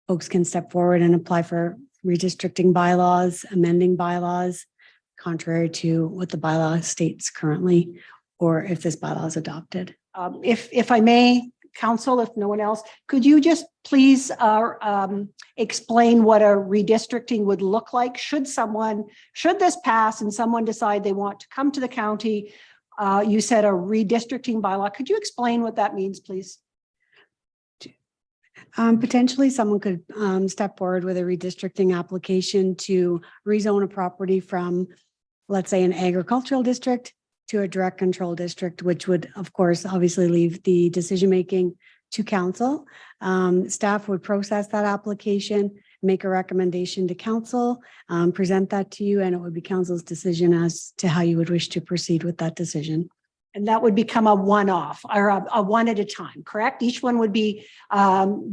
folks can step forward and apply for redistricting bylaws, amending bylaws, contrary to what the bylaw states currently, or if this bylaw is adopted. If I may, council, if no one else, could you just please explain what a redistricting would look like? Should this pass and someone decide they want to come to the county, you said a redistricting bylaw. Could you explain what that means, please? Potentially someone could step forward with a redistricting application to rezone a property from, let's say, an agricultural district to a direct control district, which would, of course, obviously leave the decision-making to council. Staff would process that application, make a recommendation to council, present that to you, and it would be council's decision as to how you would wish to proceed with that decision. And that would become a one-off or a one at a time, correct? Each one would be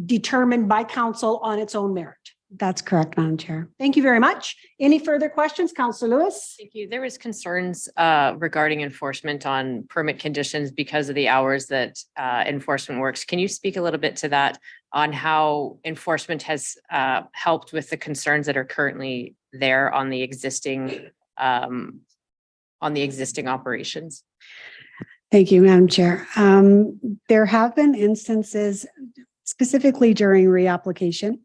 determined by council on its own merit. That's correct, Madam Chair. Thank you very much. Any further questions, Councillor Lewis? Thank you. There was concerns regarding enforcement on permit conditions because of the hours that enforcement works. Can you speak a little bit to that on how enforcement has helped with the concerns that are currently there on the existing operations? Thank you, Madam Chair. There have been instances specifically during reapplication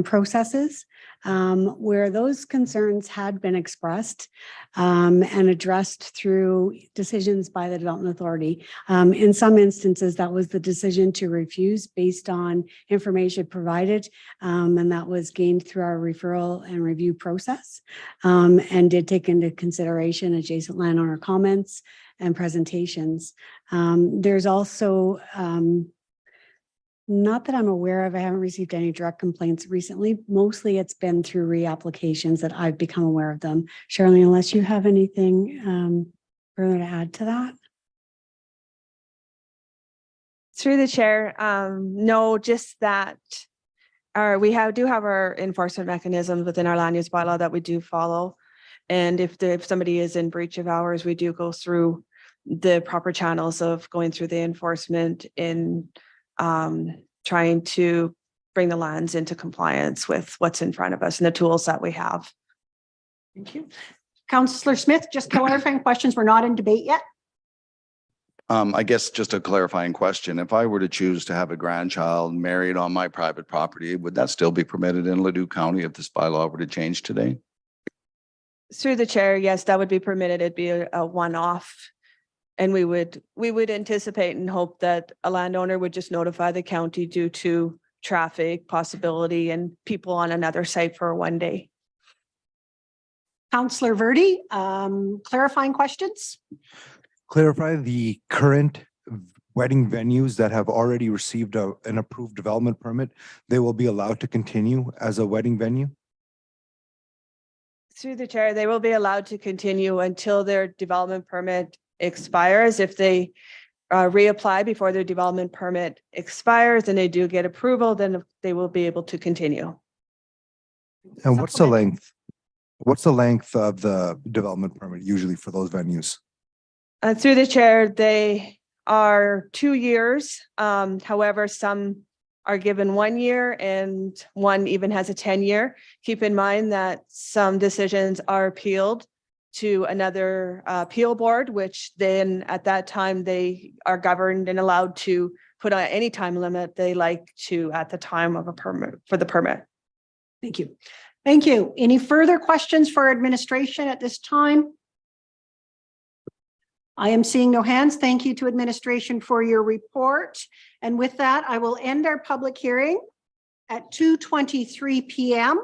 processes where those concerns had been expressed and addressed through decisions by the Development Authority. In some instances, that was the decision to refuse based on information provided, and that was gained through our referral and review process, and did take into consideration adjacent landowner comments and presentations. There's also not that I'm aware of, I haven't received any direct complaints recently. Mostly it's been through reapplications that I've become aware of them. Charlene, unless you have anything further to add to that? Through the chair, no, just that do have our enforcement mechanisms within our land use bylaw that we do follow. And if somebody is in breach of hours, we do go through the proper channels of going through the enforcement in trying to bring the lands into compliance with what's in front of us and the tools that we have. Thank you. Councillor Smith, just clarifying questions. We're not in debate yet. I guess just a clarifying question. If I were to choose to have a grandchild married on my private property, would that still be permitted in Leduc County if this bylaw were to change today? Through the chair, yes, that would be permitted. It'd be a one-off. And we would anticipate and hope that a landowner would just notify the county due to traffic possibility and people on another site for one day. Councillor Verdi, clarifying questions? Clarify the current wedding venues that have already received an approved development permit, they will be allowed to continue as a wedding venue? Through the chair, they will be allowed to continue until their development permit expires. If they reapply before their development permit expires and they do get approval, then they will be able to continue. And what's the length? What's the length of the development permit usually for those venues? Through the chair, they are 2 years. However, some are given 1 year and one even has a 10-year. Keep in mind that some decisions are appealed to another appeal board, which then at that time they are governed and allowed to put on any time limit they like to at the time of a permit for the permit. Thank you. Thank you. Any further questions for administration at this time? I am seeing no hands. Thank you to administration for your report. And with that, I will end our public hearing at 2:23 p.m.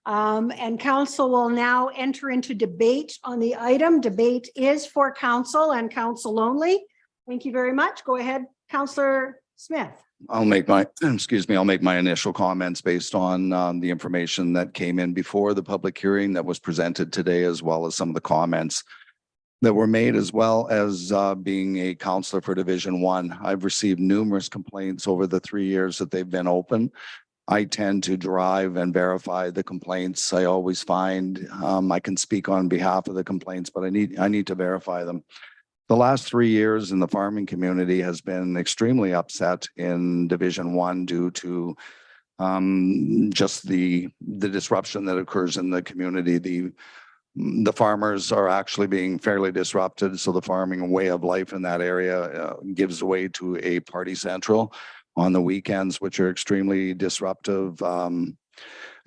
And council will now enter into debate on the item. Debate is for council and council only. Thank you very much. Go ahead, Councillor Smith. I'll make my initial comments based on the information that came in before the public hearing that was presented today, as well as some of the comments that were made, as well as being a counselor for Division 1. I've received numerous complaints over the 3 years that they've been open. I tend to drive and verify the complaints. I always find I can speak on behalf of the complaints, but I need to verify them. The last 3 years in the farming community has been extremely upset in Division 1 due to just the disruption that occurs in the community. The farmers are actually being fairly disrupted, so the farming way of life in that area gives way to a party central on the weekends, which are extremely disruptive.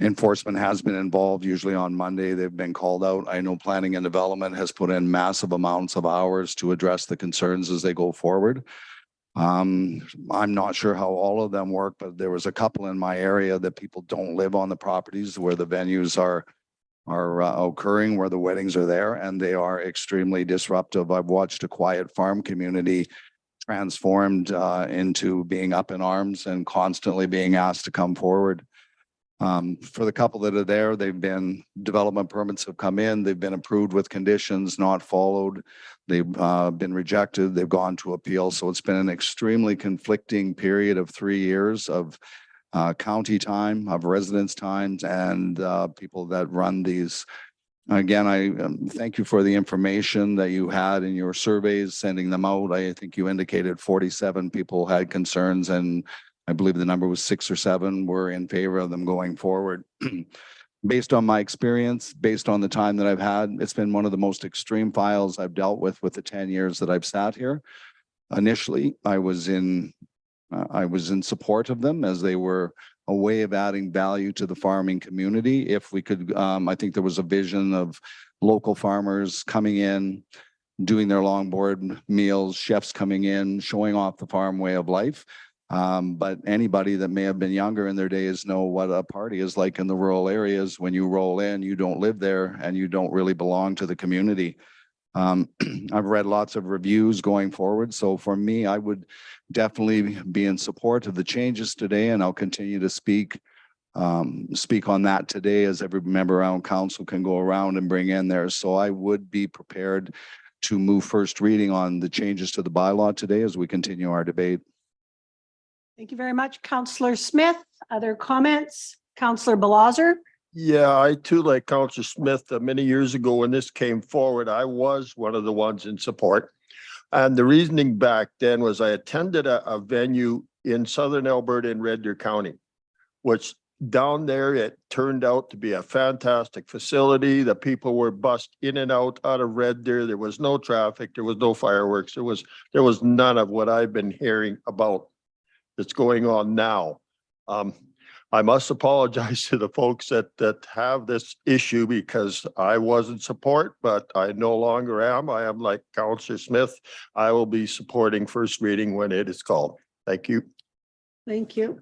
Enforcement has been involved, usually on Monday. They've been called out. I know planning and development has put in massive amounts of hours to address the concerns as they go forward. I'm not sure how all of them work, but there was a couple in my area that people don't live on the properties where the venues are occurring, where the weddings are there, and they are extremely disruptive. I've watched a quiet farm community transformed into being up in arms and constantly being asked to come forward. For the couple that are there, development permits have come in, they've been approved with conditions not followed, they've been rejected, they've gone to appeal. So it's been an extremely conflicting period of 3 years of county time, of residents' times, and people that run these. Again, I thank you for the information that you had in your surveys, sending them out. I think you indicated 47 people had concerns, and I believe the number was 6 or 7 were in favor of them going forward. Based on my experience, based on the time that I've had, it's been one of the most extreme files I've dealt with the 10 years that I've sat here. Initially, I was in support of them as they were a way of adding value to the farming community. If we could, I think there was a vision of local farmers coming in, doing their longboard meals, chefs coming in, showing off the farm way of life. But anybody that may have been younger in their days know what a party is like in the rural areas. When you roll in, you don't live there and you don't really belong to the community. I've read lots of reviews going forward. So for me, I would definitely be in support of the changes today, and I'll continue to speak on that today as every member around council can go around and bring in theirs. So I would be prepared to move first reading on the changes to the bylaw today as we continue our debate. Thank you very much, Councillor Smith. Other comments? Councillor Balazer? Yeah, I too, like Councillor Smith, many years ago when this came forward, I was one of the ones in support. And the reasoning back then was I attended a venue in Southern Alberta in Red Deer County, which down there, it turned out to be a fantastic facility. The people were bussed in and out of Red Deer. There was no traffic. There was no fireworks. There was none of what I've been hearing about that's going on now. I must apologize to the folks that have this issue because I was in support, but I no longer am. I am like Councillor Smith. I will be supporting first reading when it is called. Thank you. Thank you.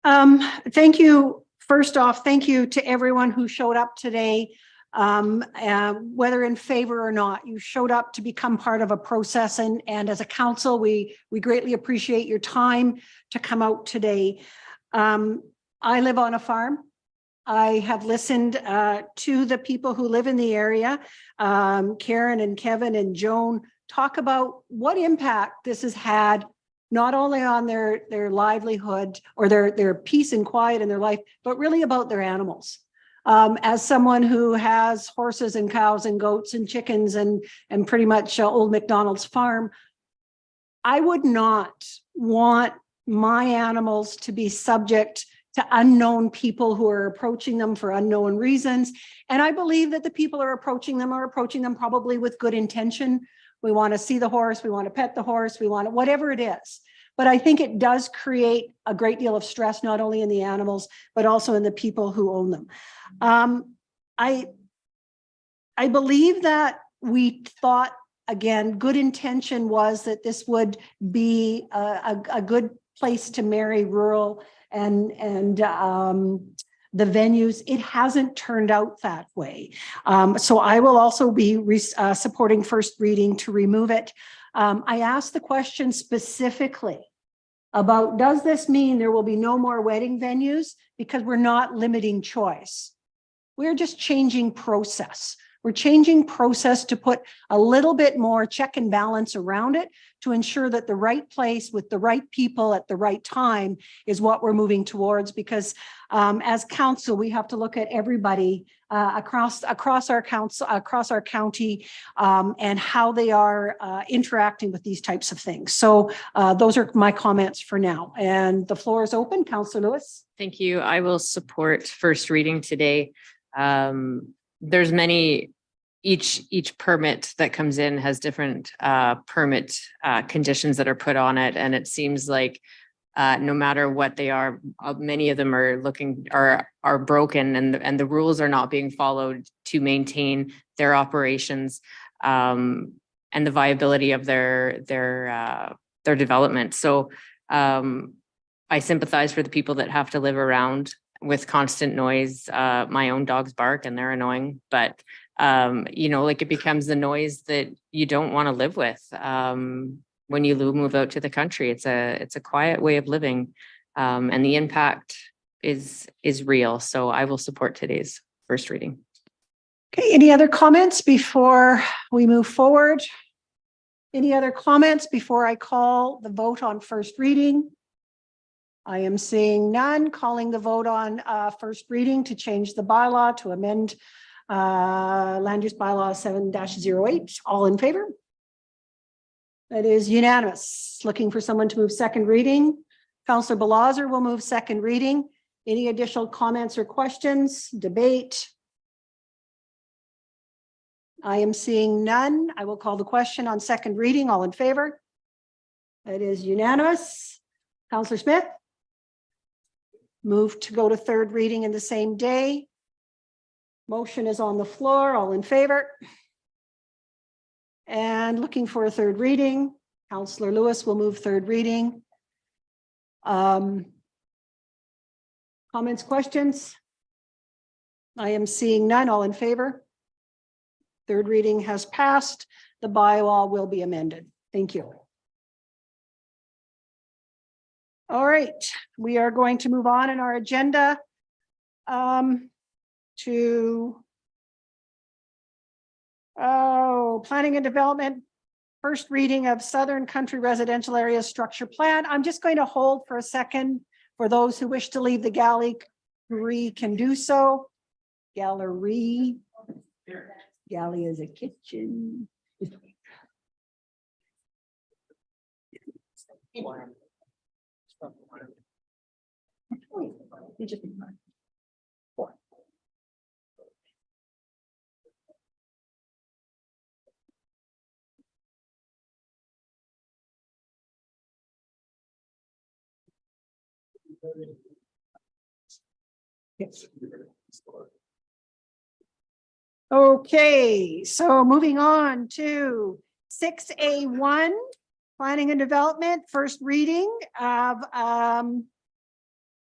Thank you. First off, thank you to everyone who showed up today. Whether in favor or not, you showed up to become part of a process, and as a council, we greatly appreciate your time to come out today. I live on a farm. I have listened to the people who live in the area, Karen and Kevin and Joan, talk about what impact this has had, not only on their livelihood or their peace and quiet in their life, but really about their animals. As someone who has horses and cows and goats and chickens and pretty much Old McDonald's farm, I would not want my animals to be subject to unknown people who are approaching them for unknown reasons. And I believe that the people are approaching them probably with good intention. We want to see the horse, we want to pet the horse, we want whatever it is. But I think it does create a great deal of stress, not only in the animals, but also in the people who own them. I believe that we thought, again, good intention was that this would be a good place to marry rural and the venues. It hasn't turned out that way. So I will also be supporting first reading to remove it. I asked the question specifically about, does this mean there will be no more wedding venues? Because we're not limiting choice. We're just changing process. We're changing process to put a little bit more check and balance around it to ensure that the right place with the right people at the right time is what we're moving towards. Because as council, we have to look at everybody across our council, across our county, and how they are interacting with these types of things. So those are my comments for now. And the floor is open. Councillor Lewis. Thank you. I will support first reading today. There's many, each permit that comes in has different permit conditions that are put on it. And it seems like no matter what they are, many of them are broken, and the rules are not being followed to maintain their operations and the viability of their development. So I sympathize for the people that have to live around with constant noise. My own dogs bark and they're annoying, but like it becomes the noise that you don't want to live with. When you move out to the country, it's a quiet way of living, and the impact is real. So I will support today's first reading. Okay, any other comments before we move forward? Any other comments before I call the vote on first reading? I am seeing none. Calling the vote on first reading to change the bylaw to amend land use bylaw 7-08. All in favor? That is unanimous. Looking for someone to move second reading. Councillor Balazer will move second reading. Any additional comments or questions? Debate? I am seeing none. I will call the question on second reading. All in favor? That is unanimous. Councillor Smith? Move to go to third reading in the same day. Motion is on the floor. All in favor? And looking for a third reading. Councillor Lewis will move third reading. Comments, questions? I am seeing none. All in favor? Third reading has passed. The bylaw will be amended. Thank you. All right, we are going to move on in our agenda to planning and development, first reading of Southern Country Residential Area Structure Plan. I'm just going to hold for a second for those who wish to leave the gallery can do so. Gallery is a kitchen. Okay, so moving on to 6A1, planning and development, first reading of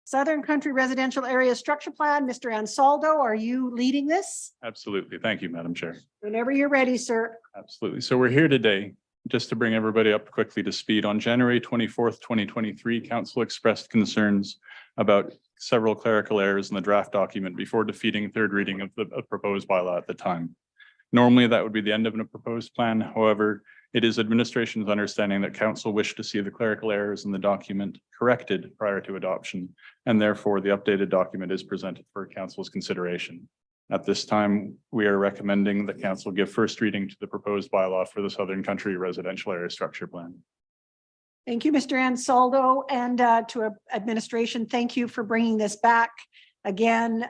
Southern Country Residential Area Structure Plan. Mr. Ansaldo, are you leading this? Absolutely. Thank you, Madam Chair. Whenever you're ready, sir. Absolutely. So we're here today just to bring everybody up quickly to speed. On January 24th, 2023, Council expressed concerns about several clerical errors in the draft document before defeating third reading of the proposed bylaw at the time. Normally, that would be the end of a proposed plan. However, it is administration's understanding that Council wished to see the clerical errors in the document corrected prior to adoption, and therefore the updated document is presented for Council's consideration. At this time, we are recommending that Council give first reading to the proposed bylaw for the Southern Country Residential Area Structure Plan. Thank you, Mr. Ansaldo, and to administration, thank you for bringing this back. Again,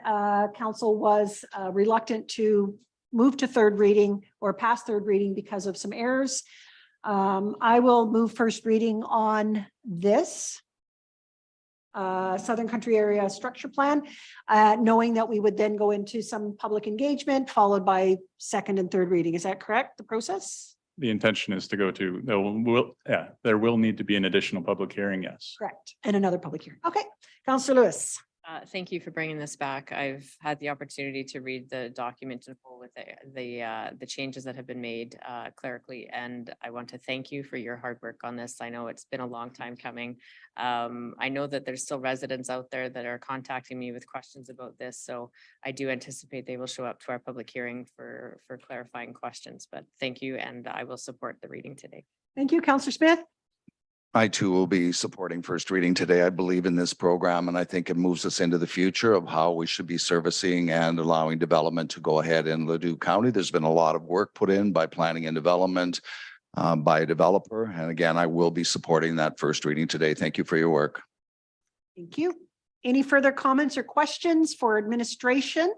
Council was reluctant to move to third reading or pass third reading because of some errors. I will move first reading on this Southern Country Area Structure Plan, knowing that we would then go into some public engagement followed by second and third reading. Is that correct, the process? The intention is to go to, there will need to be an additional public hearing, yes. Correct, and another public hearing. Okay, Councillor Lewis. Thank you for bringing this back. I've had the opportunity to read the document in full with the changes that have been made clerically, and I want to thank you for your hard work on this. I know it's been a long time coming. I know that there's still residents out there that are contacting me with questions about this, so I do anticipate they will show up to our public hearing for clarifying questions. But thank you, and I will support the reading today. Thank you, Councillor Smith. I too will be supporting first reading today. I believe in this program, and I think it moves us into the future of how we should be servicing and allowing development to go ahead in Leduc County. There's been a lot of work put in by planning and development by a developer. And again, I will be supporting that first reading today. Thank you for your work. Thank you. Any further comments or questions for administration?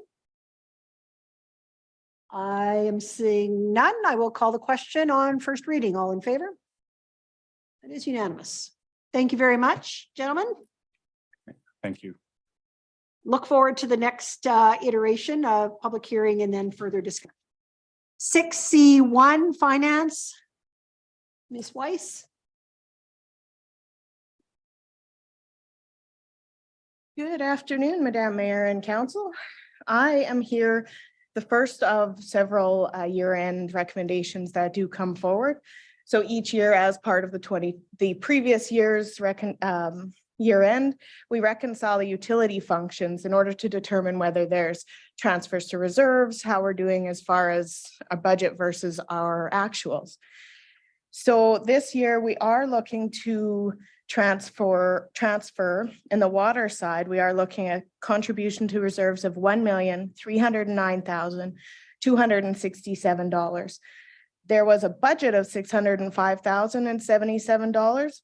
I am seeing none. I will call the question on first reading. All in favor? That is unanimous. Thank you very much, gentlemen. Thank you. Look forward to the next iteration of public hearing and then further discussion. 6C1 Finance. Ms. Weiss. Good afternoon, Madam Mayor and Council. I am here the first of several year-end recommendations that do come forward. So each year, as part of the previous year's year-end, we reconcile the utility functions in order to determine whether there's transfers to reserves, how we're doing as far as a budget versus our actuals. So this year we are looking to transfer. In the water side, we are looking at contribution to reserves of $1,309,267. There was a budget of $605,077.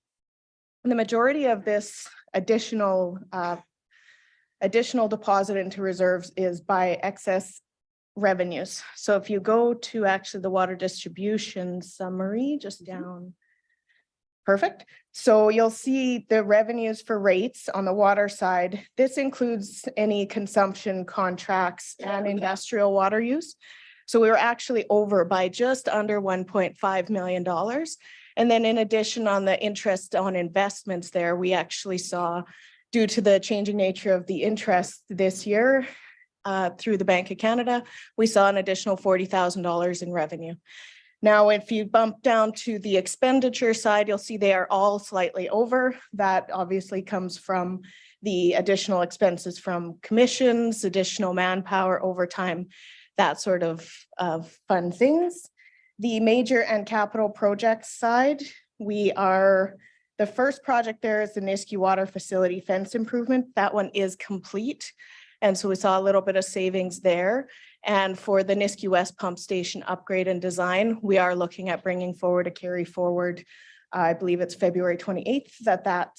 And the majority of this additional deposit into reserves is by excess revenues. So if you go to actually the water distribution summary, just down. Perfect. So you'll see the revenues for rates on the water side. This includes any consumption contracts and industrial water use. So we were actually over by just under $1.5 million. And then in addition, on the interest on investments there, we actually saw, due to the changing nature of the interest this year through the Bank of Canada, we saw an additional $40,000 in revenue. Now, if you bump down to the expenditure side, you'll see they are all slightly over. That obviously comes from the additional expenses from commissions, additional manpower, overtime, that sort of fun things. The major and capital projects side, the first project there is the Nisku Water Facility fence improvement. That one is complete. And so we saw a little bit of savings there. And for the Nisku West Pump Station upgrade and design, we are looking at bringing forward a carry forward. I believe it's February 28th that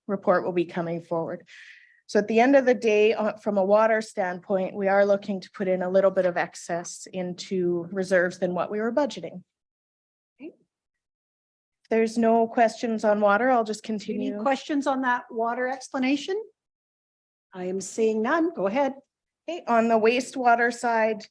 report will be coming forward. So at the end of the day, from a water standpoint, we are looking to put in a little bit of excess into reserves than what we were budgeting. Okay. If there's no questions on water, I'll just continue. Any questions on that water explanation? I am seeing none. Go ahead. Okay, on the wastewater side,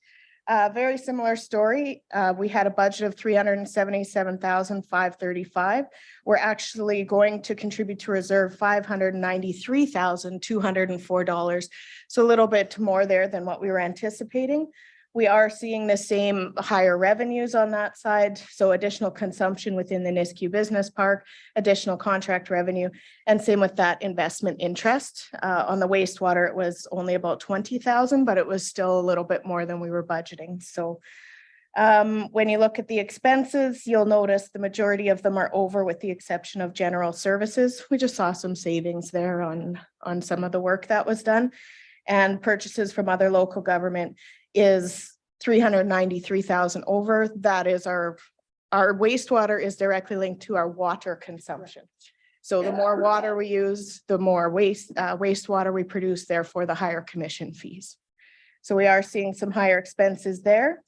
very similar story. We had a budget of $377,535. We're actually going to contribute to reserve $593,204. So a little bit more there than what we were anticipating. We are seeing the same higher revenues on that side. So additional consumption within the Nisku Business Park, additional contract revenue, and same with that investment interest. On the wastewater, it was only about $20,000, but it was still a little bit more than we were budgeting. So when you look at the expenses, you'll notice the majority of them are over with the exception of general services. We just saw some savings there on some of the work that was done. And purchases from other local government is $393,000 over. That is our wastewater is directly linked to our water consumption. So the more water we use, the more wastewater we produce, therefore the higher commission fees. So we are seeing some higher expenses there.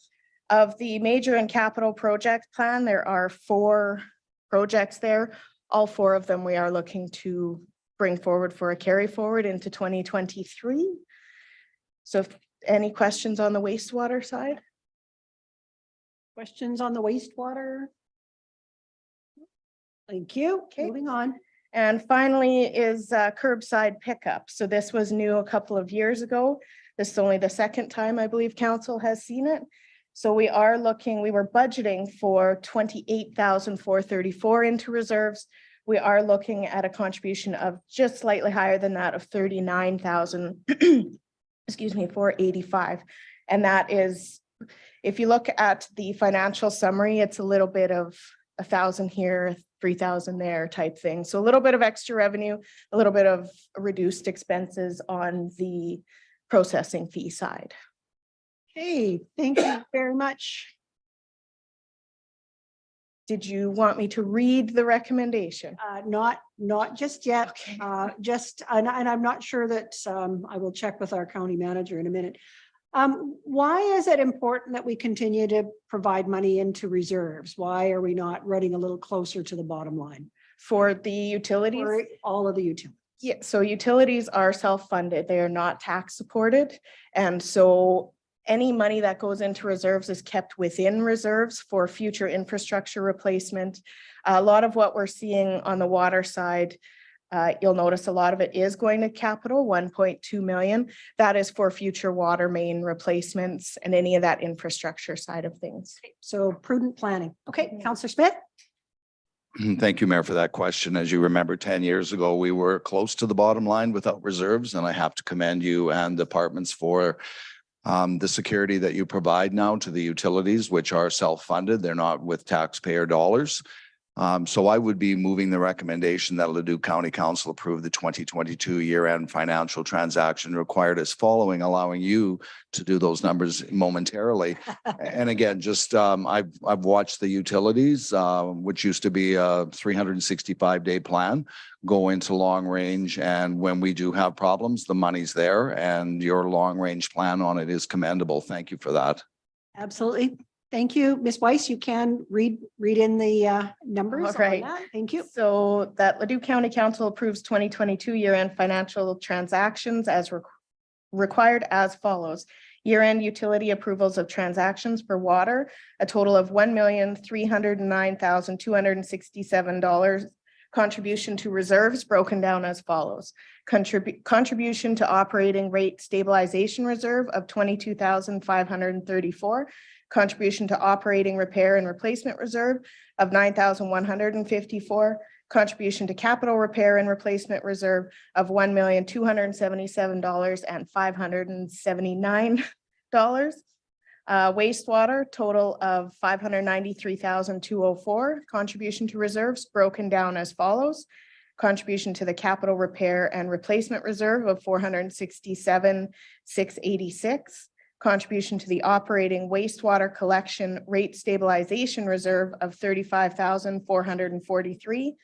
Of the major and capital project plan, there are 4 projects there. All 4 of them we are looking to bring forward for a carry forward into 2023. So if any questions on the wastewater side? Questions on the wastewater? Thank you. Okay. Moving on. And finally is curbside pickup. So this was new a couple of years ago. This is only the second time I believe council has seen it. So we were budgeting for $28,434 into reserves. We are looking at a contribution of just slightly higher than that of $39,000. Excuse me, $485. And that is, if you look at the financial summary, it's a little bit of 1,000 here, 3,000 there type thing. So a little bit of extra revenue, a little bit of reduced expenses on the processing fee side. Okay, thank you very much. Did you want me to read the recommendation? Not just yet. Okay. And I'm not sure that I will check with our county manager in a minute. Why is it important that we continue to provide money into reserves? Why are we not running a little closer to the bottom line? For the utilities? For all of the utilities. Yeah, so utilities are self-funded. They are not tax supported. And so any money that goes into reserves is kept within reserves for future infrastructure replacement. A lot of what we're seeing on the water side, you'll notice a lot of it is going to capital, 1.2 million. That is for future water main replacements and any of that infrastructure side of things. So prudent planning. Okay, Councillor Smith. Thank you, Mayor, for that question. As you remember, 10 years ago, we were close to the bottom line without reserves, and I have to commend you and departments for the security that you provide now to the utilities, which are self-funded. They're not with taxpayer dollars. So I would be moving the recommendation that Leduc County Council approve the 2022 year-end financial transaction required as following, allowing you to do those numbers momentarily. And again, just I've watched the utilities, which used to be a 365-day plan, go into long range. And when we do have problems, the money's there, and your long range plan on it is commendable. Thank you for that. Absolutely. Thank you. Ms. Weiss, you can read in the numbers. All right. On that. Thank you. So that Leduc County Council approves 2022 year-end financial transactions as required as follows. Year-end utility approvals of transactions for water, a total of $1,309,267. Contribution to reserves broken down as follows. Contribution to operating rate stabilization reserve of $22,534. Contribution to operating repair and replacement reserve of $9,154. Contribution to capital repair and replacement reserve of $1,277,579. Wastewater total of $593,204. Contribution to reserves broken down as follows. Contribution to the capital repair and replacement reserve of $467,686. Contribution to the operating wastewater collection rate stabilization reserve of $35,443.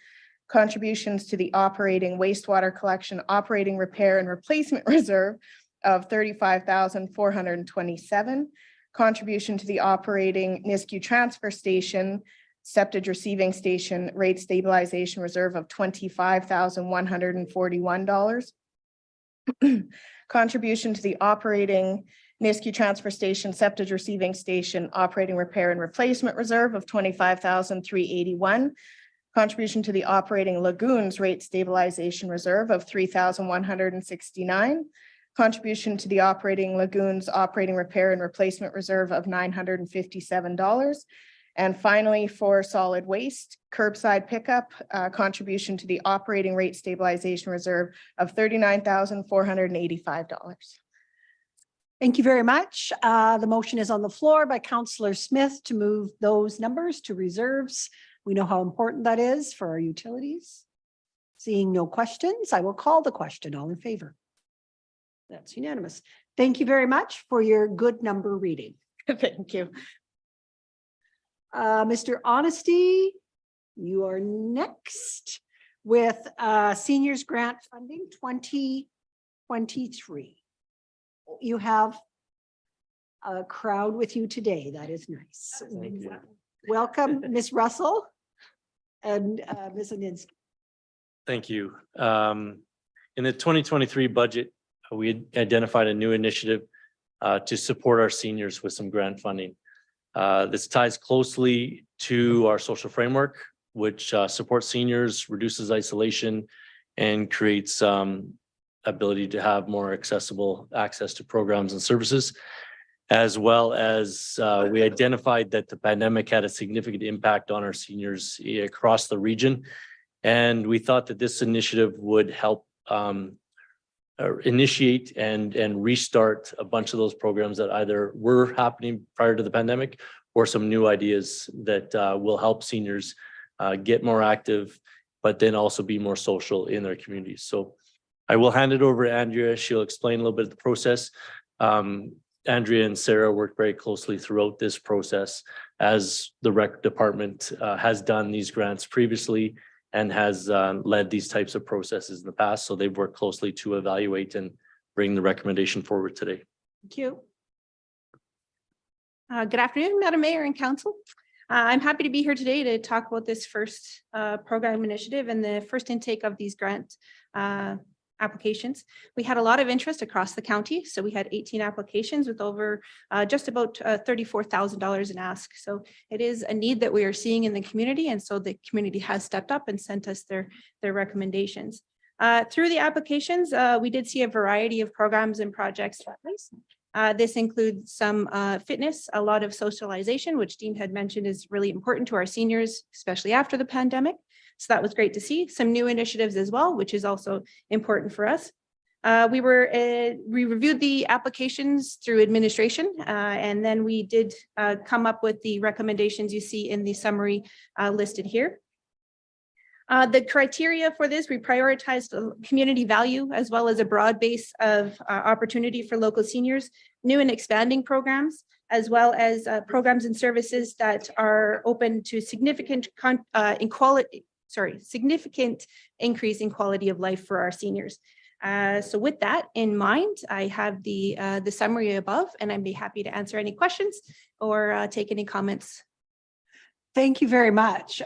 Contributions to the operating wastewater collection operating repair and replacement reserve of $35,427. Contribution to the operating Nisku transfer station septage receiving station rate stabilization reserve of $25,141. Contribution to the operating Nisku transfer station septage receiving station operating repair and replacement reserve of $25,381. Contribution to the operating lagoons rate stabilization reserve of $3,169. Contribution to the operating lagoons operating repair and replacement reserve of $957. And finally, for solid waste curbside pickup, contribution to the operating rate stabilization reserve of $39,485. Thank you very much. The motion is on the floor by Councillor Smith to move those numbers to reserves. We know how important that is for our utilities. Seeing no questions, I will call the question. All in favor? That's unanimous. Thank you very much for your good number reading. Thank you. Mr. Honesty, you are next with seniors grant funding 2023. You have a crowd with you today. That is nice. Thank you. Welcome, Ms. Russell and Ms. Aninsky. Thank you. In the 2023 budget, we identified a new initiative to support our seniors with some grant funding. This ties closely to our social framework, which supports seniors, reduces isolation, and creates ability to have more accessible access to programs and services, as well as we identified that the pandemic had a significant impact on our seniors across the region. And we thought that this initiative would help initiate and restart a bunch of those programs that either were happening prior to the pandemic or some new ideas that will help seniors get more active, but then also be more social in their communities. So I will hand it over to Andrea. She'll explain a little bit of the process. Andrea and Sarah worked very closely throughout this process, as the rec department has done these grants previously and has led these types of processes in the past. So they've worked closely to evaluate and bring the recommendation forward today. Thank you. Good afternoon, Madam Mayor and Council. I'm happy to be here today to talk about this first program initiative and the first intake of these grant applications. We had a lot of interest across the county. So we had 18 applications with over just about $34,000 in ask. So it is a need that we are seeing in the community. And so the community has stepped up and sent us their recommendations. Through the applications, we did see a variety of programs and projects. This includes some fitness, a lot of socialization, which Dean had mentioned is really important to our seniors, especially after the pandemic. So that was great to see. Some new initiatives as well, which is also important for us. We reviewed the applications through administration, and then we did come up with the recommendations you see in the summary listed here. The criteria for this, we prioritized community value as well as a broad base of opportunity for local seniors, new and expanding programs, as well as programs and services that are open to significant significant increase in quality of life for our seniors. So with that in mind, I have the summary above, and I'd be happy to answer any questions or take any comments. Thank you very much.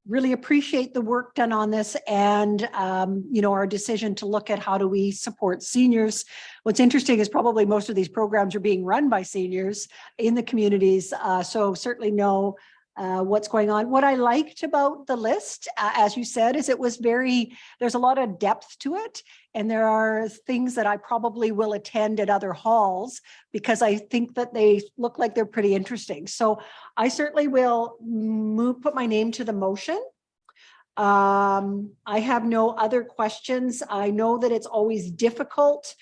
Really appreciate the work done on this and, our decision to look at how do we support seniors. What's interesting is probably most of these programs are being run by seniors in the communities. So certainly know what's going on. What I liked about the list, as you said, is there's a lot of depth to it. And there are things that I probably will attend at other halls because I think that they look like they're pretty interesting. So I certainly will put my name to the motion. I have no other questions. I know that it's always difficult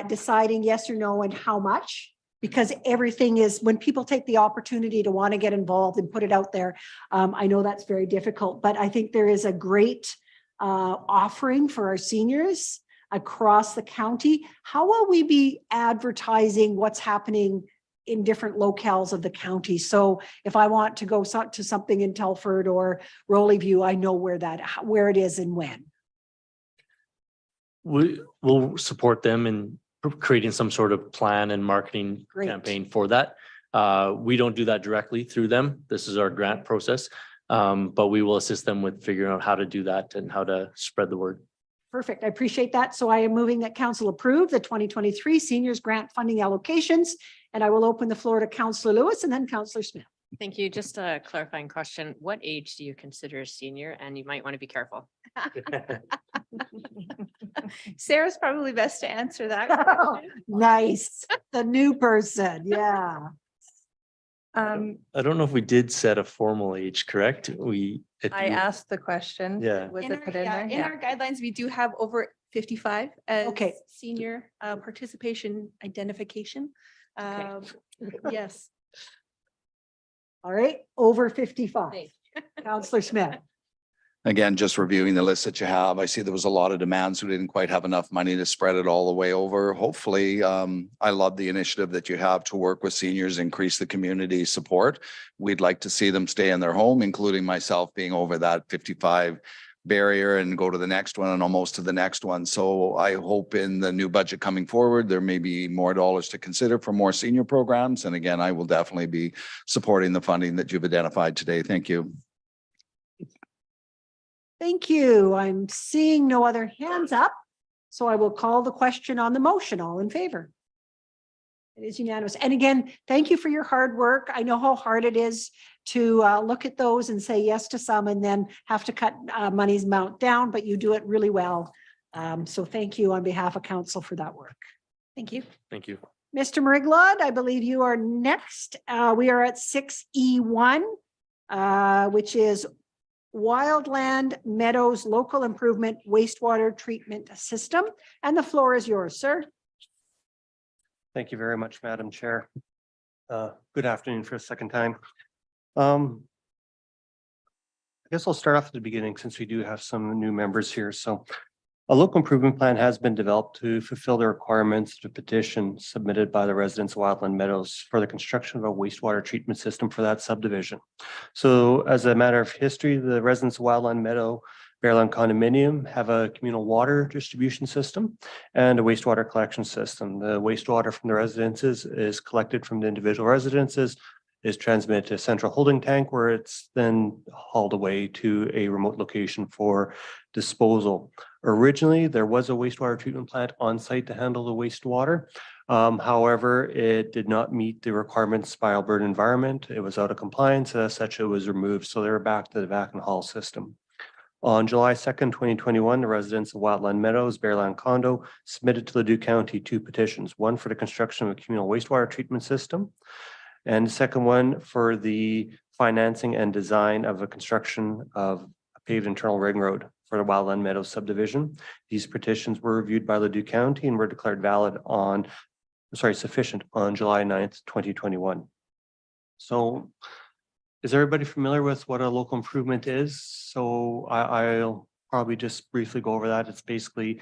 deciding yes or no and how much, because everything is, when people take the opportunity to want to get involved and put it out there, I know that's very difficult, but I think there is a great offering for our seniors across the county. How will we be advertising what's happening in different locales of the county? So if I want to go to something in Telford or Rowleyview, I know where it is and when. We will support them in creating some sort of plan and marketing campaign for that. We don't do that directly through them. This is our grant process. But we will assist them with figuring out how to do that and how to spread the word. Perfect. I appreciate that. So I am moving that council approve the 2023 seniors grant funding allocations, and I will open the floor to Councillor Lewis and then Councillor Smith. Thank you. Just a clarifying question. What age do you consider a senior? And you might want to be careful. Sarah's probably best to answer that question. Nice. The new person. Yeah. I don't know if we did set a formal age, correct? I asked the question. Yeah. Was In it put in there? in our guidelines, we do have over 55 as Okay. senior participation identification. Yes. All right. Over 55. Councillor Smith. Again, just reviewing the list that you have, I see there was a lot of demands. We didn't quite have enough money to spread it all the way over. Hopefully, I love the initiative that you have to work with seniors, increase the community support. We'd like to see them stay in their home, including myself being over that 55 barrier and go to the next one and almost to the next one. So I hope in the new budget coming forward, there may be more dollars to consider for more senior programs. And again, I will definitely be supporting the funding that you've identified today. Thank you. Thank you. I'm seeing no other hands up, so I will call the question on the motion. All in favor? It is unanimous. And again, thank you for your hard work. I know how hard it is to look at those and say yes to some and then have to cut money's amount down, but you do it really well. So thank you on behalf of council for that work. Thank you. Thank you. Mr. Mariglod, I believe you are next. We are at 6E1, which is Wildland Meadows Local Improvement Wastewater Treatment System. And the floor is yours, sir. Thank you very much, Madam Chair. Good afternoon for a second time. I guess I'll start off at the beginning since we do have some new members here. So a local improvement plan has been developed to fulfill the requirements of the petition submitted by the residents of Wildland Meadows for the construction of a wastewater treatment system for that subdivision. So as a matter of history, the residents of Wildland Meadow Bearland Condominium have a communal water distribution system and a wastewater collection system. The wastewater from the residences is collected from the individual residences, is transmitted to a central holding tank where it's then hauled away to a remote location for disposal. Originally, there was a wastewater treatment plant on site to handle the wastewater. However, it did not meet the requirements by Alberta Environment. It was out of compliance, as such it was removed. So they were back to the vac and haul system. On July 2nd, 2021, the residents of Wildland Meadows, Bearland Condo submitted to Leduc County 2 petitions, one for the construction of a communal wastewater treatment system, and the second one for the financing and design of a construction of a paved internal ring road for the Wildland Meadows subdivision. These petitions were reviewed by Leduc County and were declared sufficient on July 9th, 2021. So Is everybody familiar with what a local improvement is? So I'll probably just briefly go over that. It's basically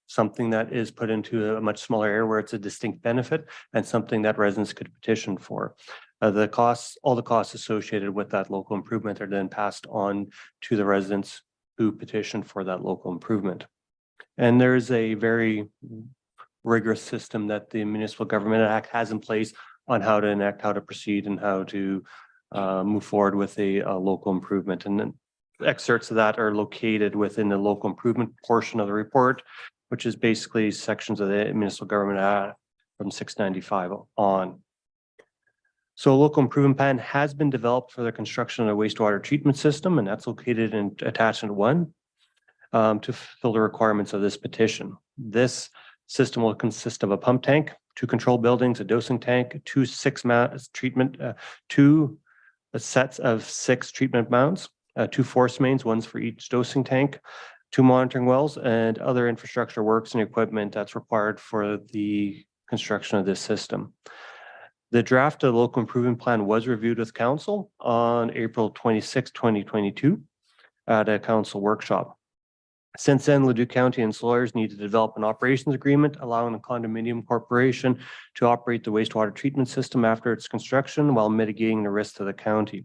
something that is put into a much smaller area where it's a distinct benefit and something that residents could petition for. The costs, all the costs associated with that local improvement are then passed on to the residents who petition for that local improvement. And there's a very rigorous system that the Municipal Government Act has in place on how to enact, how to proceed, and how to move forward with a local improvement. And then excerpts of that are located within the local improvement portion of the report, which is basically sections of the Municipal Government Act from 695 on. So a local improvement plan has been developed for the construction of a wastewater treatment system, and that's located in attachment 1 to fulfill the requirements of this petition. This system will consist of a pump tank, 2 control buildings, a dosing tank, 2 sets of 6 treatment mounds, 2 force mains, one's for each dosing tank, 2 monitoring wells, and other infrastructure works and equipment that's required for the construction of this system. The draft of the local improvement plan was reviewed with council on April 26, 2022 at a council workshop. Since then, Leduc County and its lawyers need to develop an operations agreement allowing the condominium corporation to operate the wastewater treatment system after its construction while mitigating the risk to the county.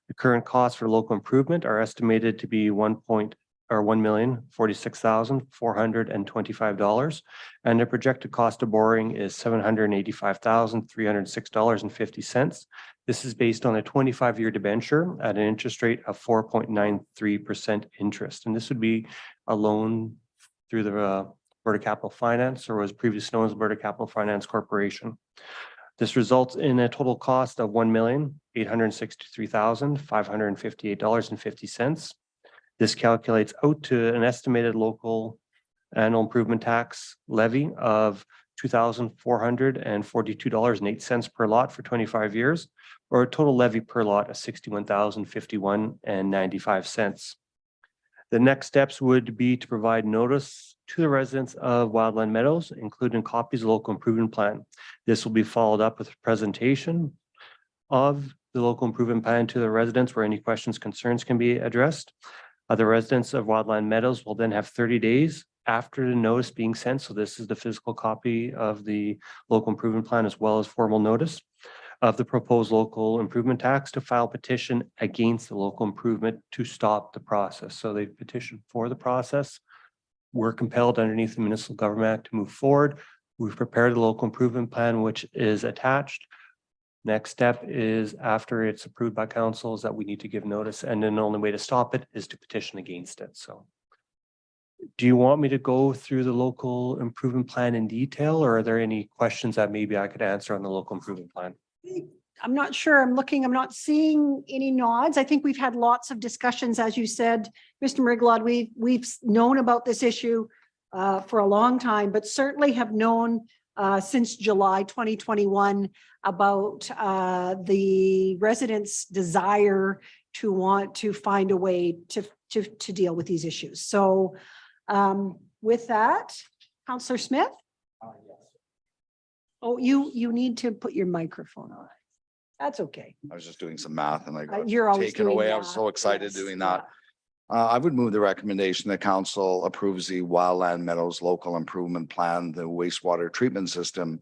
The current costs for local improvement are estimated to be $1,046,425, and the projected cost of borrowing is $785,306.50. This is based on a 25-year debenture at an interest rate of 4.93% interest, and this would be a loan through the Alberta Capital Finance, or was previously known as Alberta Capital Finance Corporation. This results in a total cost of $1,863,558.50. This calculates out to an estimated local annual improvement tax levy of $2,442.08 per lot for 25 years, or a total levy per lot of $61,051.95. The next steps would be to provide notice to the residents of Wildland Meadows, including copies of the local improvement plan. This will be followed up with a presentation of the local improvement plan to the residents where any questions, concerns can be addressed. The residents of Wildland Meadows will then have 30 days after the notice being sent. So this is the physical copy of the local improvement plan as well as formal notice of the proposed local improvement tax to file petition against the local improvement to stop the process. So they petition for the process. We're compelled underneath the Municipal Government Act to move forward. We've prepared the local improvement plan, which is attached. Next step is after it's approved by council is that we need to give notice, and then the only way to stop it is to petition against it. So do you want me to go through the local improvement plan in detail, or are there any questions that maybe I could answer on the local improvement plan? I'm not sure. I'm looking, I'm not seeing any nods. I think we've had lots of discussions, as you said, Mr. Meriglod, we've known about this issue for a long time, but certainly have known since July 2021 about the residents' desire to want to find a way to deal with these issues. So with that, Councillor Smith? Oh, you need to put your microphone on. That's okay. I was just doing some math and I got You're always taken doing away. I that. was so excited Yes, doing that. I would move the recommendation that council approves the Wildland Meadows Local Improvement Plan, the wastewater treatment system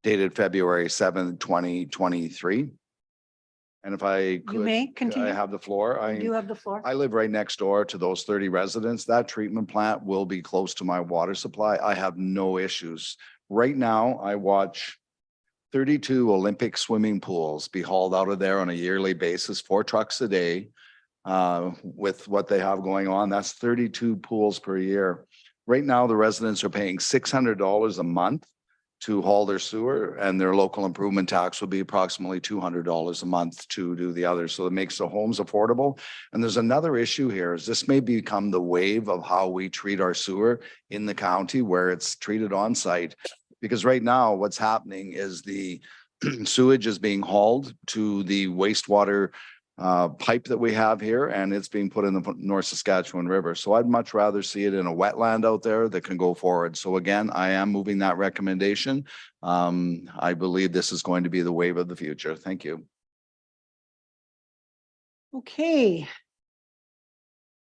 dated February 7th, 2023. And if I could, You may continue. I have the floor. You do have the floor. I live right next door to those 30 residents. That treatment plant will be close to my water supply. I have no issues. Right now, I watch 32 Olympic swimming pools be hauled out of there on a yearly basis, 4 trucks a day. With what they have going on, that's 32 pools per year. Right now, the residents are paying $600 a month to haul their sewer, and their local improvement tax will be approximately $200 a month to do the other. So it makes the homes affordable. And there's another issue here is this may become the wave of how we treat our sewer in the county, where it's treated on site. Because right now what's happening is the sewage is being hauled to the wastewater pipe that we have here, and it's being put in the North Saskatchewan River. So I'd much rather see it in a wetland out there that can go forward. So again, I am moving that recommendation. I believe this is going to be the wave of the future. Thank you. Okay.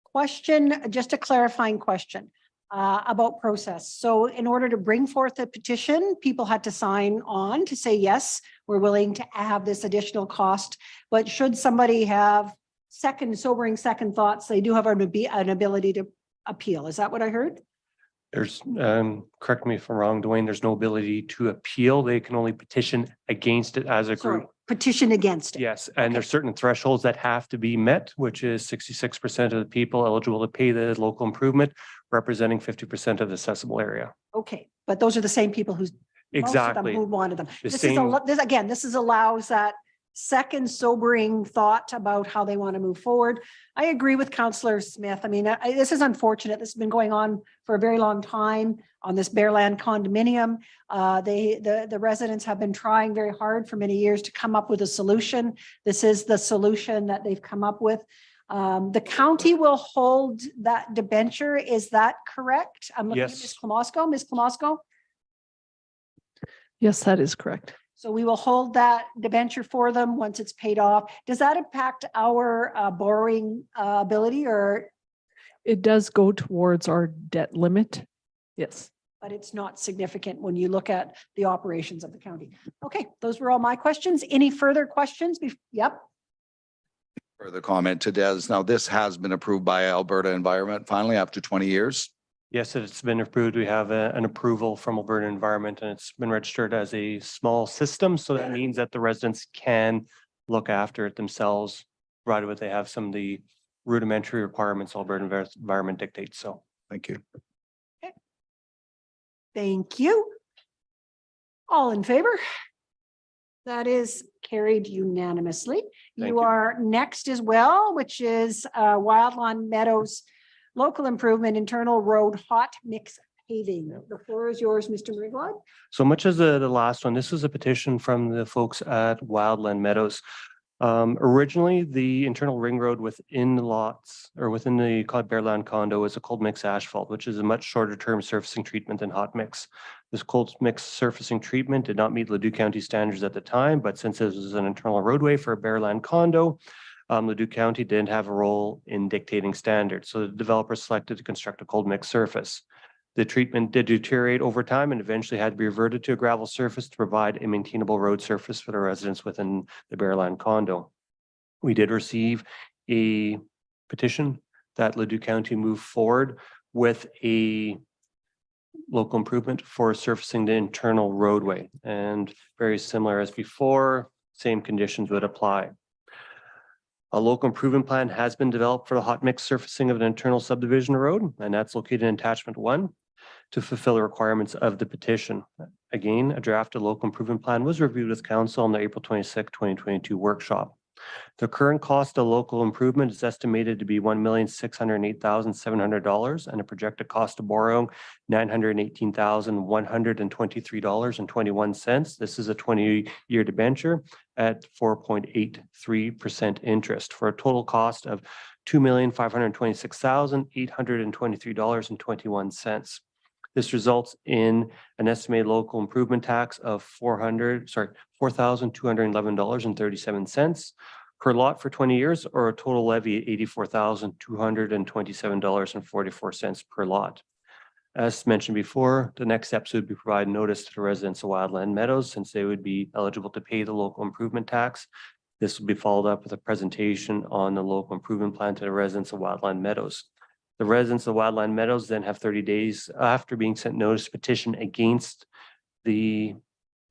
Question, just a clarifying question about process. So in order to bring forth a petition, people had to sign on to say, yes, we're willing to have this additional cost. But should somebody have sobering second thoughts, they do have an ability to appeal. Is that what I heard? There's, correct me if I'm wrong, Dwayne, there's no ability to appeal. They can only petition against it as a Sorry, group. petition against it. Yes, and there's certain thresholds that have to be met, which is 66% of the people eligible to pay the local improvement, representing 50% of the accessible area. Okay, but those are the same people who's most of them Exactly. who wanted them. The This same- is again, this is allows that second sobering thought about how they want to move forward. I agree with Councillor Smith. I mean, this is unfortunate. This has been going on for a very long time on this Bearland condominium. The residents have been trying very hard for many years to come up with a solution. This is the solution that they've come up with. The county will hold that debenture. Is that correct? I'm looking at Yes. Ms. Klamosko. Ms. Klamosko? Yes, that is correct. So we will hold that debenture for them once it's paid off. Does that impact our borrowing ability or? It does go towards our debt limit. Yes. But it's not significant when you look at the operations of the county. Okay, those were all my questions. Any further questions? Yep. Further comment to Des. Now, this has been approved by Alberta Environment finally after 20 years. Yes, it's been approved. We have an approval from Alberta Environment and it's been registered as a small system. So that means that the residents can look after it themselves, provided that they have some of the rudimentary requirements Alberta Environment dictates. So thank you. Okay. Thank you. All in favor? That is carried unanimously. You are next as well, which is Wildlawn Meadows Local Improvement Internal Road Hot Mix Paving. The floor is yours, Mr. Meriglod. So much as the last one, this was a petition from the folks at Wildland Meadows. Originally, the internal ring road within the lots or within the Bearland condo is a cold mix asphalt, which is a much shorter term surfacing treatment than hot mix. This cold mix surfacing treatment did not meet Leduc County standards at the time, but since this is an internal roadway for a Bearland condo, Leduc County didn't have a role in dictating standards. So the developer selected to construct a cold mix surface. The treatment did deteriorate over time and eventually had to be reverted to a gravel surface to provide a maintainable road surface for the residents within the Bearland condo. We did receive a petition that Leduc County moved forward with a local improvement for surfacing the internal roadway, and very similar as before, same conditions would apply. A local improvement plan has been developed for the hot mix surfacing of an internal subdivision road, and that's located in attachment 1 to fulfill the requirements of the petition. Again, a drafted local improvement plan was reviewed with council on the April 26, 2022 workshop. The current cost of local improvement is estimated to be $1,608,700 and a projected cost of borrowing $918,123.21. This is a 20-year debenture at 4.83% interest for a total cost of $2,526,823.21. This results in an estimated local improvement tax of $4,211.37 per lot for 20 years, or a total levy of $84,227.44 per lot. As mentioned before, the next steps would be provide notice to the residents of Wildland Meadows since they would be eligible to pay the local improvement tax. This will be followed up with a presentation on the local improvement plan to the residents of Wildland Meadows. The residents of Wildland Meadows then have 30 days after being sent notice to petition against the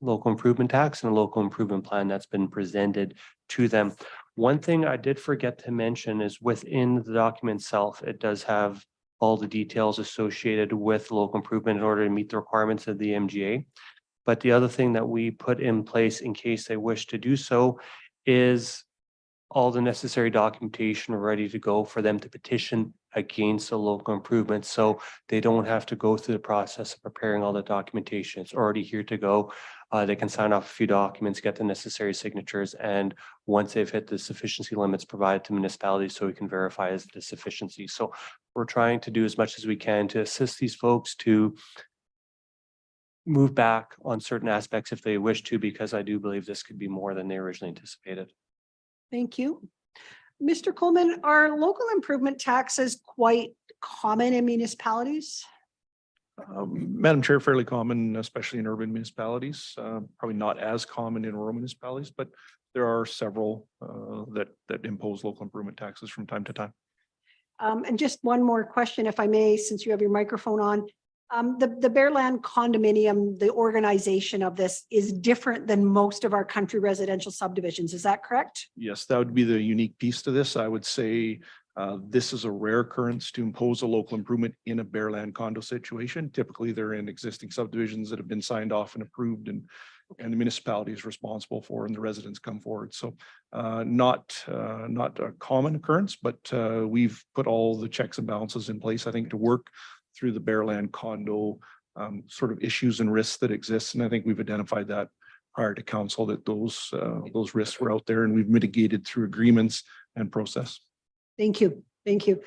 local improvement tax and the local improvement plan that's been presented to them. One thing I did forget to mention is within the document itself, it does have all the details associated with local improvement in order to meet the requirements of the MGA. But the other thing that we put in place in case they wish to do so is all the necessary documentation ready to go for them to petition against the local improvement. So they don't have to go through the process of preparing all the documentation. It's already here to go. They can sign off a few documents, get the necessary signatures, and once they've hit the sufficiency limits provided to municipalities so we can verify as the sufficiency. So we're trying to do as much as we can to assist these folks to move back on certain aspects if they wish to, because I do believe this could be more than they originally anticipated. Thank you. Mr. Coleman, are local improvement taxes quite common in municipalities? Madam Chair, fairly common, especially in urban municipalities, probably not as common in rural municipalities, but there are several that impose local improvement taxes from time to time. And just one more question, if I may, since you have your microphone on. The Bearland condominium, the organization of this is different than most of our country residential subdivisions. Is that correct? Yes, that would be the unique piece to this. I would say this is a rare occurrence to impose a local improvement in a Bearland condo situation. Typically, they're in existing subdivisions that have been signed off and approved and the municipality is responsible for and the residents come forward. So not a common occurrence, but we've put all the checks and balances in place, I think, to work through the Bearland condo sort of issues and risks that exist. And I think we've identified that prior to council that those risks were out there and we've mitigated through agreements and process. Thank you. Thank you.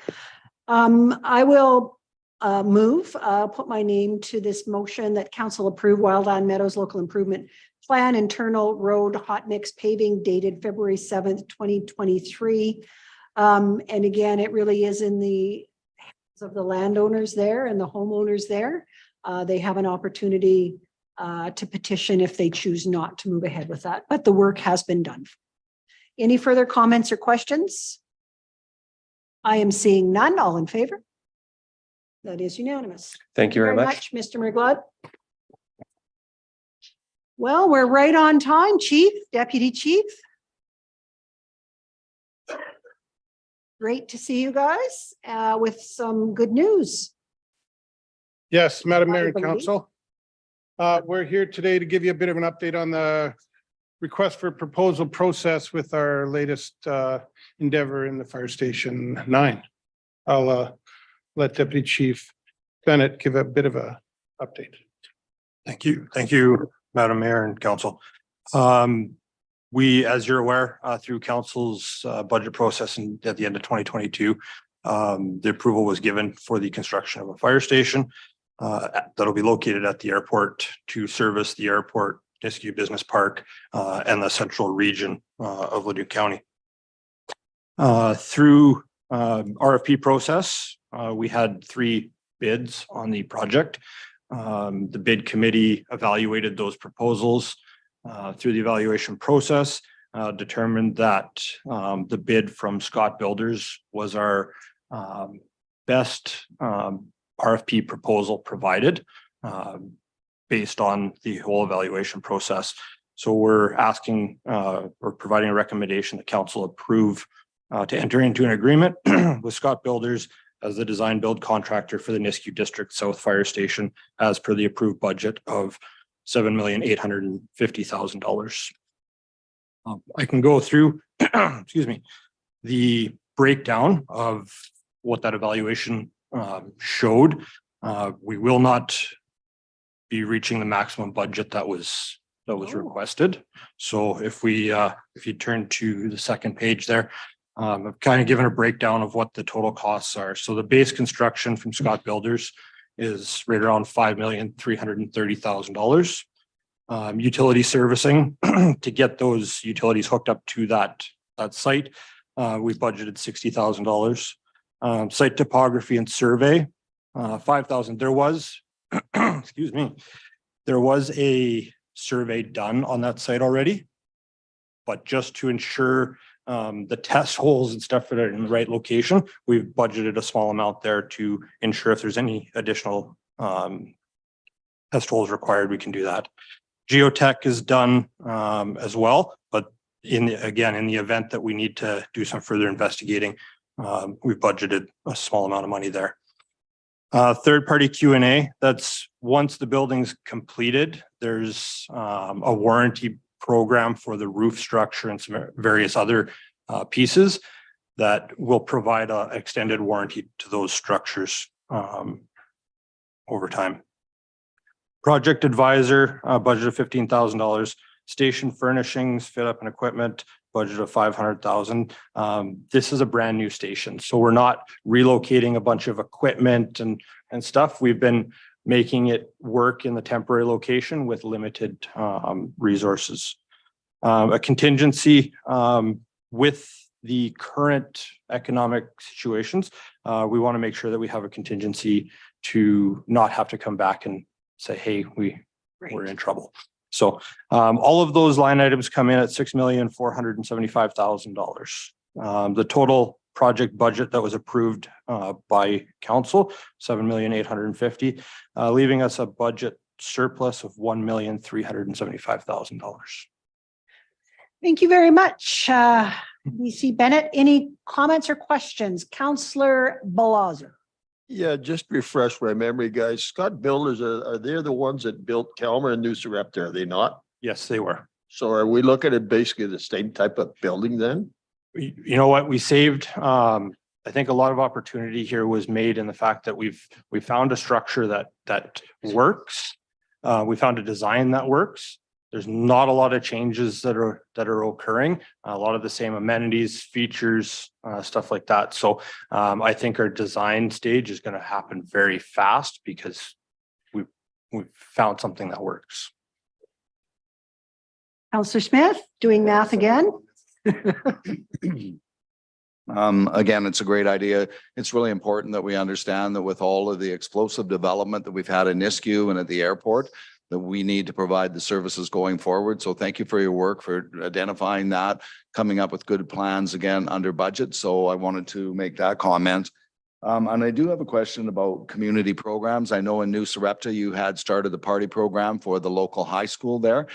I will put my name to this motion that council approve Wildland Meadows Local Improvement Plan Internal Road Hot Mix Paving dated February 7th, 2023. And again, it really is in the hands of the landowners there and the homeowners there. They have an opportunity to petition if they choose not to move ahead with that, but the work has been done. Any further comments or questions? I am seeing none. All in favor? That is unanimous. Thank you very much. Mr. McLeod. Well, we're right on time, Chief, Deputy Chief. Great to see you guys with some good news. Yes, Madam Mayor and Everybody. Council. We're here today to give you a bit of an update on the request for proposal process with our latest endeavor in the Fire Station 9. I'll let Deputy Chief Bennett give a bit of a update. Thank you. Thank you, Madam Mayor and Council. We, as you're aware, through Council's budget process at the end of 2022, the approval was given for the construction of a fire station that'll be located at the airport to service the airport, Nisku Business Park, and the central region of Leduc County. Through RFP process, we had 3 bids on the project. The bid committee evaluated those proposals through the evaluation process, determined that the bid from Scott Builders was our best RFP proposal provided based on the whole evaluation process. So we're asking or providing a recommendation that council approve to enter into an agreement with Scott Builders as the design build contractor for the Nisku District South Fire Station as per the approved budget of $7,850,000. I can go through, excuse me, the breakdown of what that evaluation showed. We will not be reaching the maximum budget that was requested. So if you turn to the second page there, I've kind of given a breakdown of what the total costs are. So the base construction from Scott Builders is right around $5,330,000. Utility servicing to get those utilities hooked up to that site, we budgeted $60,000. Site topography and survey, $5,000. There was, excuse me, there was a survey done on that site already, but just to ensure the test holes and stuff that are in the right location, we've budgeted a small amount there to ensure if there's any additional test holes required, we can do that. Geotech is done as well, but in the event that we need to do some further investigating, we've budgeted a small amount of money there. Third-party Q&A, that's once the building's completed, there's a warranty program for the roof structure and some various other pieces that will provide an extended warranty to those structures over time. Project advisor, budget of $15,000. Station furnishings, fit up and equipment, budget of $500,000. This is a brand new station, so we're not relocating a bunch of equipment and stuff. We've been making it work in the temporary location with limited resources. A contingency with the current economic situations, we want to make sure that we have a contingency to not have to come back and say, hey, we're in trouble. So all of those line items come in at $6,475,000. The total project budget that was approved by council, $7,850,000, leaving us a budget surplus of $1,375,000. Thank you very much. VC Bennett, any comments or questions? Councillor Balazer. Yeah, just refresh my memory, guys. Scott Builders, are they the ones that built Calmer and New Sarepta? Are they not? Yes, they were. So are we looking at basically the same type of building then? You know what, we saved, I think a lot of opportunity here was made in the fact that we found a structure that works. We found a design that works. There's not a lot of changes that are occurring. A lot of the same amenities, features, stuff like that. So I think our design stage is going to happen very fast because we've found something that works. Councillor Smith, doing math again. Again, it's a great idea. It's really important that we understand that with all of the explosive development that we've had in Nisku and at the airport, that we need to provide the services going forward. So thank you for your work for identifying that, coming up with good plans again under budget. So I wanted to make that comment. And I do have a question about community programs. I know in New Sarepta, you had started the party program for the local high school there.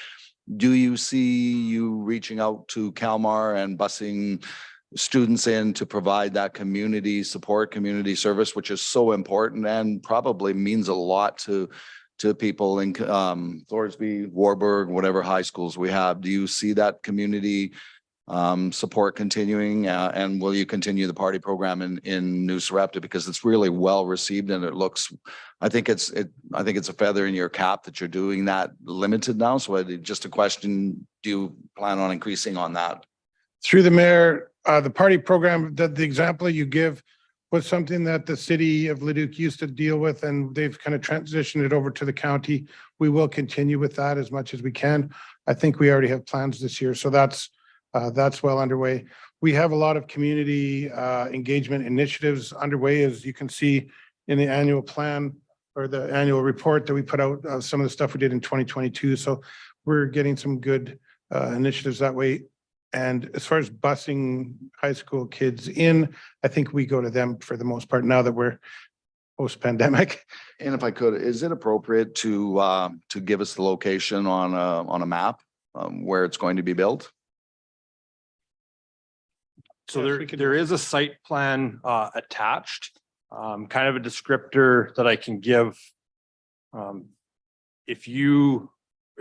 Do you see you reaching out to Calmar and busing students in to provide that community support, community service, which is so important and probably means a lot to people in Thorsby, Warburg, whatever high schools we have? Do you see that community support continuing, and will you continue the party program in New Sarepta, because it's really well received and it looks, I think it's a feather in your cap that you're doing that limited now. So just a question, do you plan on increasing on that? Through the mayor, the party program, the example you give was something that the city of Leduc used to deal with, and they've kind of transitioned it over to the county. We will continue with that as much as we can. I think we already have plans this year, so that's well underway. We have a lot of community engagement initiatives underway, as you can see in the annual plan or the annual report that we put out, some of the stuff we did in 2022. So we're getting some good initiatives that way. And as far as busing high school kids in, I think we go to them for the most part now that we're post-pandemic. And if I could, is it appropriate to give us the location on a map where it's going to be built? So there is a site plan attached, kind of a descriptor that I can give. If you're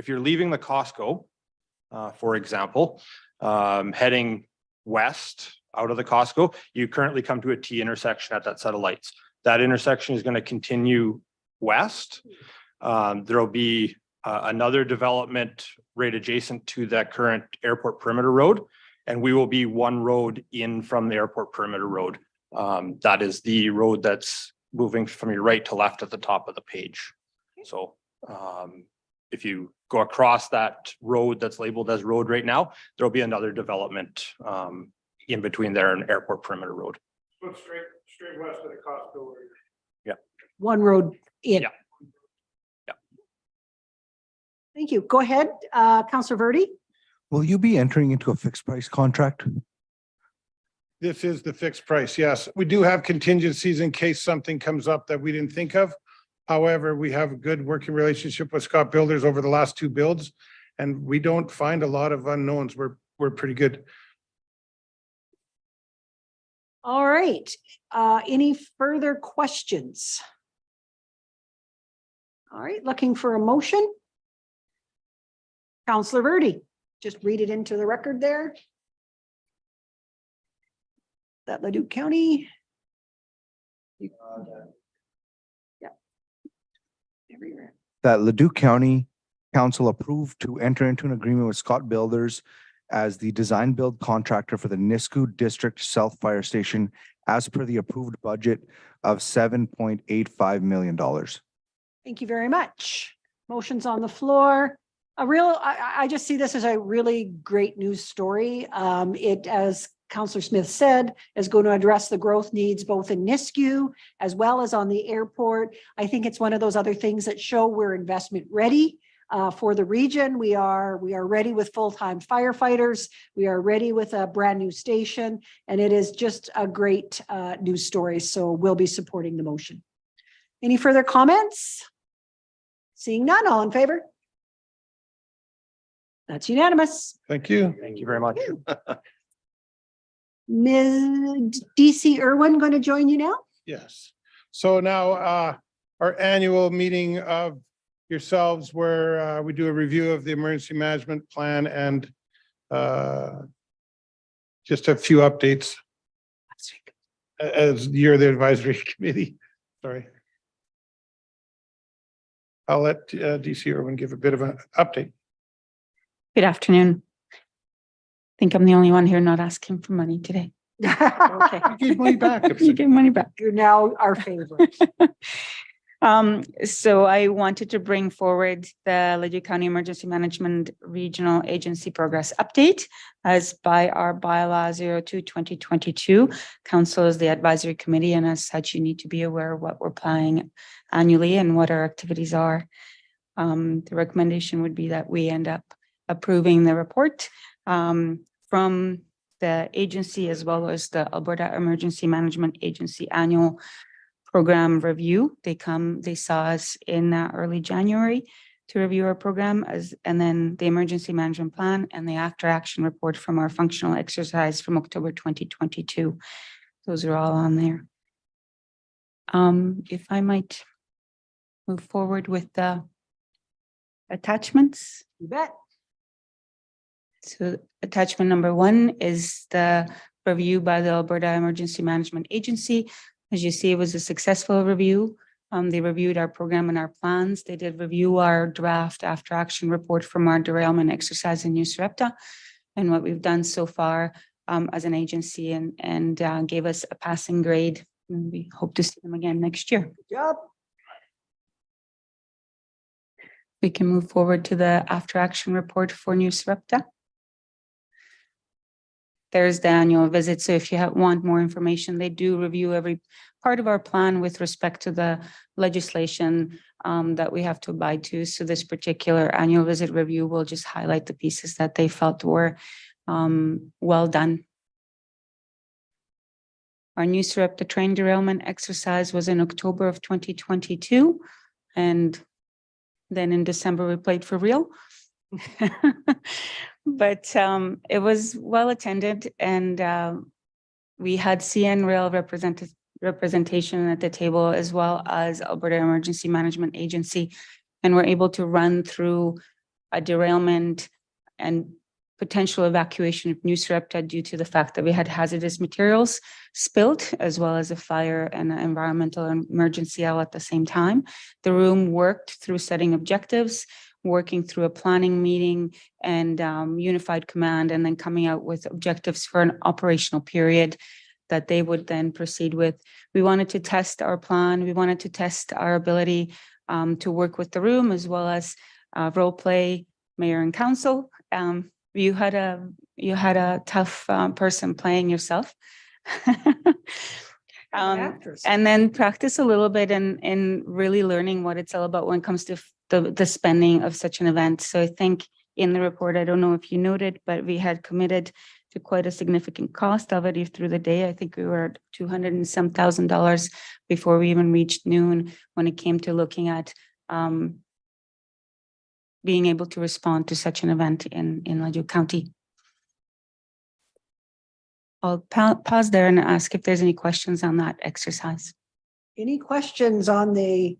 leaving the Costco, for example, heading west out of the Costco, you currently come to a T intersection at that set of lights. That intersection is going to continue west. There'll be another development right adjacent to that current airport perimeter road, and we will be one road in from the airport perimeter road. That is the road that's moving from your right to left at the top of the page. So if you go across that road that's labeled as road right now, there'll be another development in between there and airport perimeter road. Look straight west of the Costco. Yeah. One road in. Yeah. Yeah. Thank you. Go ahead, Councillor Verdi. Will you be entering into a fixed price contract? This is the fixed price, yes. We do have contingencies in case something comes up that we didn't think of. However, we have a good working relationship with Scott Builders over the last two builds, and we don't find a lot of unknowns. We're pretty good. All right. Any further questions? All right, looking for a motion. Councillor Verdi, just read it into the record there. That Leduc County. That Leduc County Council approved to enter into an agreement with Scott Builders as the design build contractor for the Nisku District South Fire Station as per the approved budget of $7.85 million. Thank you very much. Motion's on the floor. I just see this as a really great news story. It, as Councillor Smith said, is going to address the growth needs both in Nisku as well as on the airport. I think it's one of those other things that show we're investment ready for the region. We are ready with full-time firefighters. We are ready with a brand new station, and it is just a great news story. So we'll be supporting the motion. Any further comments? Seeing none, all in favor? That's unanimous. Thank you. Thank you very much. Ms. DC Irwin going to join you now? Yes. So now our annual meeting of yourselves where we do a review of the emergency management plan and just a few updates. As you're the advisory committee. Sorry. I'll let DC Irwin give a bit of an update. Good afternoon. I think I'm the only one here not asking for money today. Okay. You gave money back. You gave money back. You're now our favorite. So I wanted to bring forward the Leduc County Emergency Management Regional Agency Progress Update as by our bylaw 02/2022. Council is the advisory committee, and as such, you need to be aware of what we're planning annually and what our activities are. The recommendation would be that we end up approving the report from the agency as well as the Alberta Emergency Management Agency annual program review. They saw us in early January to review our program and then the emergency management plan and the after action report from our functional exercise from October 2022. Those are all on there. If I might move forward with the attachments. You bet. So attachment number 1 is the review by the Alberta Emergency Management Agency. As you see, it was a successful review. They reviewed our program and our plans. They did review our draft after action report from our derailment exercise in New Sarepta and what we've done so far as an agency and gave us a passing grade. And we hope to see them again next year. Good job. We can move forward to the after action report for New Sarepta. There's the annual visit. So if you want more information, they do review every part of our plan with respect to the legislation that we have to abide to. So this particular annual visit review will just highlight the pieces that they felt were well done. Our New Sarepta train derailment exercise was in October of 2022. And then in December, we played for real. But it was well attended, and we had CN Rail representation at the table as well as Alberta Emergency Management Agency, and we're able to run through a derailment and potential evacuation of New Sarepta due to the fact that we had hazardous materials spilled, as well as a fire and an environmental emergency all at the same time. The room worked through setting objectives, working through a planning meeting and unified command, and then coming out with objectives for an operational period that they would then proceed with. We wanted to test our plan. We wanted to test our ability to work with the room as well as role play mayor and council. You had a tough person playing yourself. And then practice a little bit in really learning what it's all about when it comes to the spending of such an event. So I think in the report, I don't know if you noted, but we had committed to quite a significant cost of it through the day. I think we were at $200,000 and some before we even reached noon when it came to looking at being able to respond to such an event in Leduc County. I'll pause there and ask if there's any questions on that exercise. Any questions on the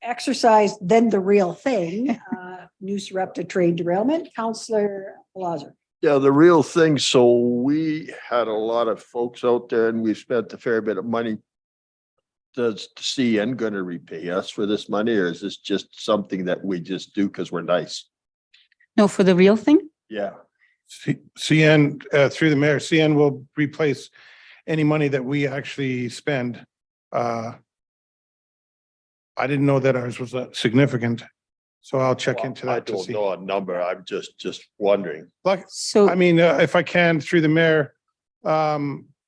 exercise, then the real thing, New Sarepta train derailment? Councillor Lazer. Yeah, the real thing. So we had a lot of folks out there and we spent a fair bit of money. Does CN going to repay us for this money, or is this just something that we just do because we're nice? No, for the real thing? Yeah. CN, through the mayor, CN will replace any money that we actually spend. I didn't know that ours was that significant. So I'll check into I that to don't see. know a number. I'm just wondering. Like, So I mean, if I can, through the mayor,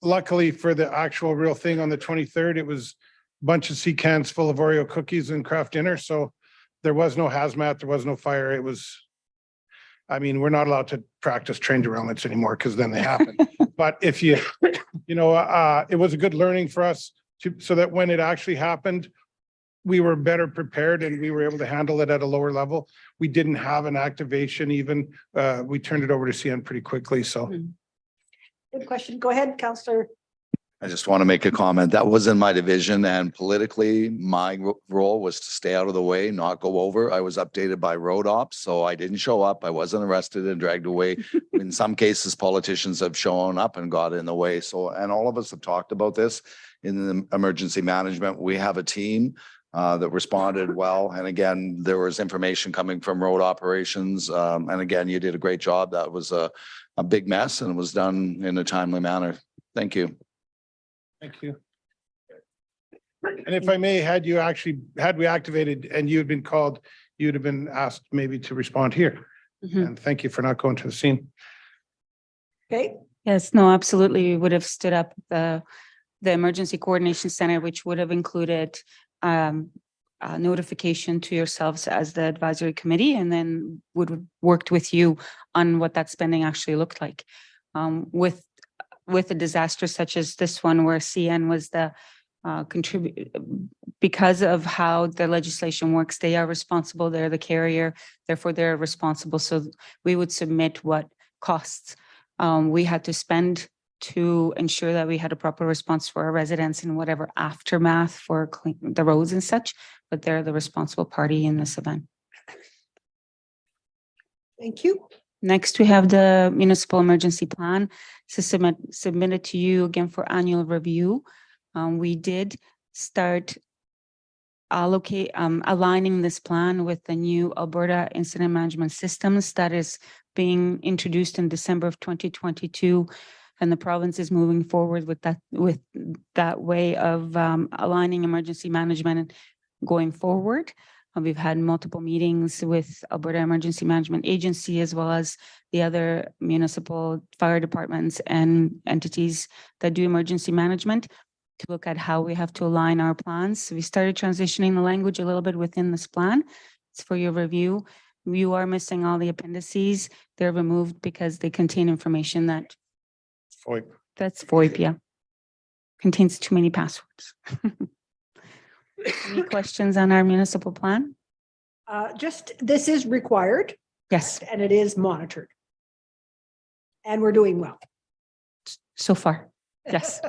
luckily for the actual real thing on the 23rd, it was a bunch of sea cans full of Oreo cookies and craft dinner. So there was no hazmat, there was no fire. It was, I mean, we're not allowed to practice train derailments anymore because then they happen. But if you, you know, it was a good learning for us to, so that when it actually happened, we were better prepared and we were able to handle it at a lower level. We didn't have an activation even. We turned it over to CN pretty quickly, so. Good question. Go ahead, Counselor. I just want to make a comment. That was in my division, and politically, my role was to stay out of the way, not go over. I was updated by road ops, so I didn't show up. I wasn't arrested and dragged away. In some cases, politicians have shown up and got in the way. So, and all of us have talked about this in the emergency management. We have a team that responded well. And again, there was information coming from road operations. And again, you did a great job. That was a big mess and it was done in a timely manner. Thank you. Thank you. And if I may, had we activated and you had been called, you'd have been asked maybe to respond here. And thank you for not going to the scene. Okay. yes, no, absolutely. We would have stood up the Emergency Coordination Center, which would have included notification to yourselves as the advisory committee, and then would have worked with you on what that spending actually looked like. With a disaster such as this one, where CN was the contribute, because of how the legislation works, they are responsible. They're the carrier, therefore they're responsible. So we would submit what costs we had to spend to ensure that we had a proper response for our residents in whatever aftermath for the roads and such, but they're the responsible party in this event. Thank you. Next, we have the municipal emergency plan submitted to you again for annual review. We did start aligning this plan with the new Alberta Incident Management Systems that is being introduced in December of 2022. And the province is moving forward with that way of aligning emergency management going forward. We've had multiple meetings with Alberta Emergency Management Agency, as well as the other municipal fire departments and entities that do emergency management to look at how we have to align our plans. So we started transitioning the language a little bit within this plan. It's for your review. You are missing all the appendices. They're removed because they contain information that FOIP. That's FOIP, yeah. Contains too many passwords. Any questions on our municipal plan? Just, this is required. Yes. And it is monitored. And we're doing well. So far, yes.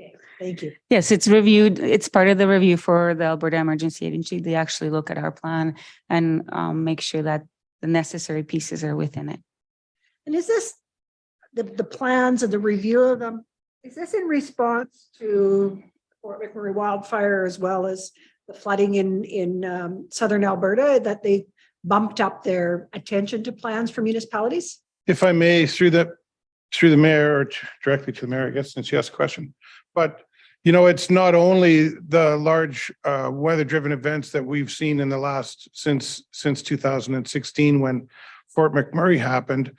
Okay, thank you. Yes, it's reviewed. It's part of the review for the Alberta Emergency Agency. They actually look at our plan and make sure that the necessary pieces are within it. And is this the plans and the review of them? Is this in response to Fort McMurray wildfire as well as the flooding in southern Alberta, that they bumped up their attention to plans for municipalities? If I may, through the mayor, or directly to the mayor, I guess, since you asked the question. But, you know, it's not only the large weather-driven events that we've seen in the last, since 2016, when Fort McMurray happened,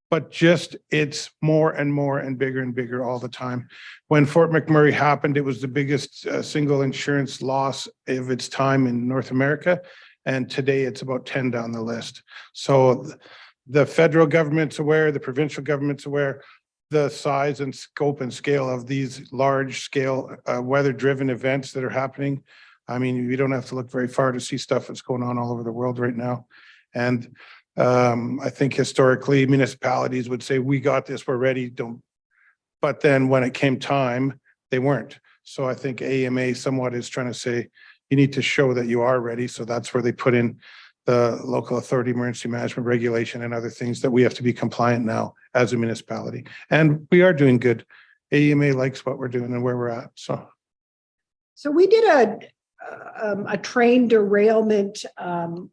but just it's more and more and bigger all the time. When Fort McMurray happened, it was the biggest single insurance loss of its time in North America. And today it's about 10 down the list. So the federal government's aware, the provincial government's aware, the size and scope and scale of these large scale weather-driven events that are happening. I mean, you don't have to look very far to see stuff that's going on all over the world right now. And I think historically municipalities would say, we got this, we're ready, don't. But then when it came time, they weren't. So I think AMA somewhat is trying to say, you need to show that you are ready. So that's where they put in the local authority emergency management regulation and other things that we have to be compliant now as a municipality. And we are doing good. AMA likes what we're doing and where we're at. So we did a train derailment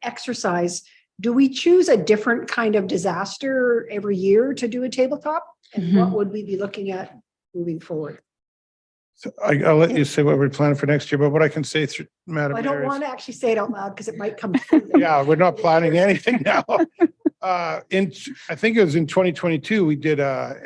exercise. Do we choose a different kind of disaster every year to do a tabletop? And what would we be looking at moving forward? So I'll let you say what we're planning for next year, but what I can say through Madam I don't Mayor is- want to actually say it out loud because it might come. Yeah, we're not planning anything now. I think it was in 2022, we did a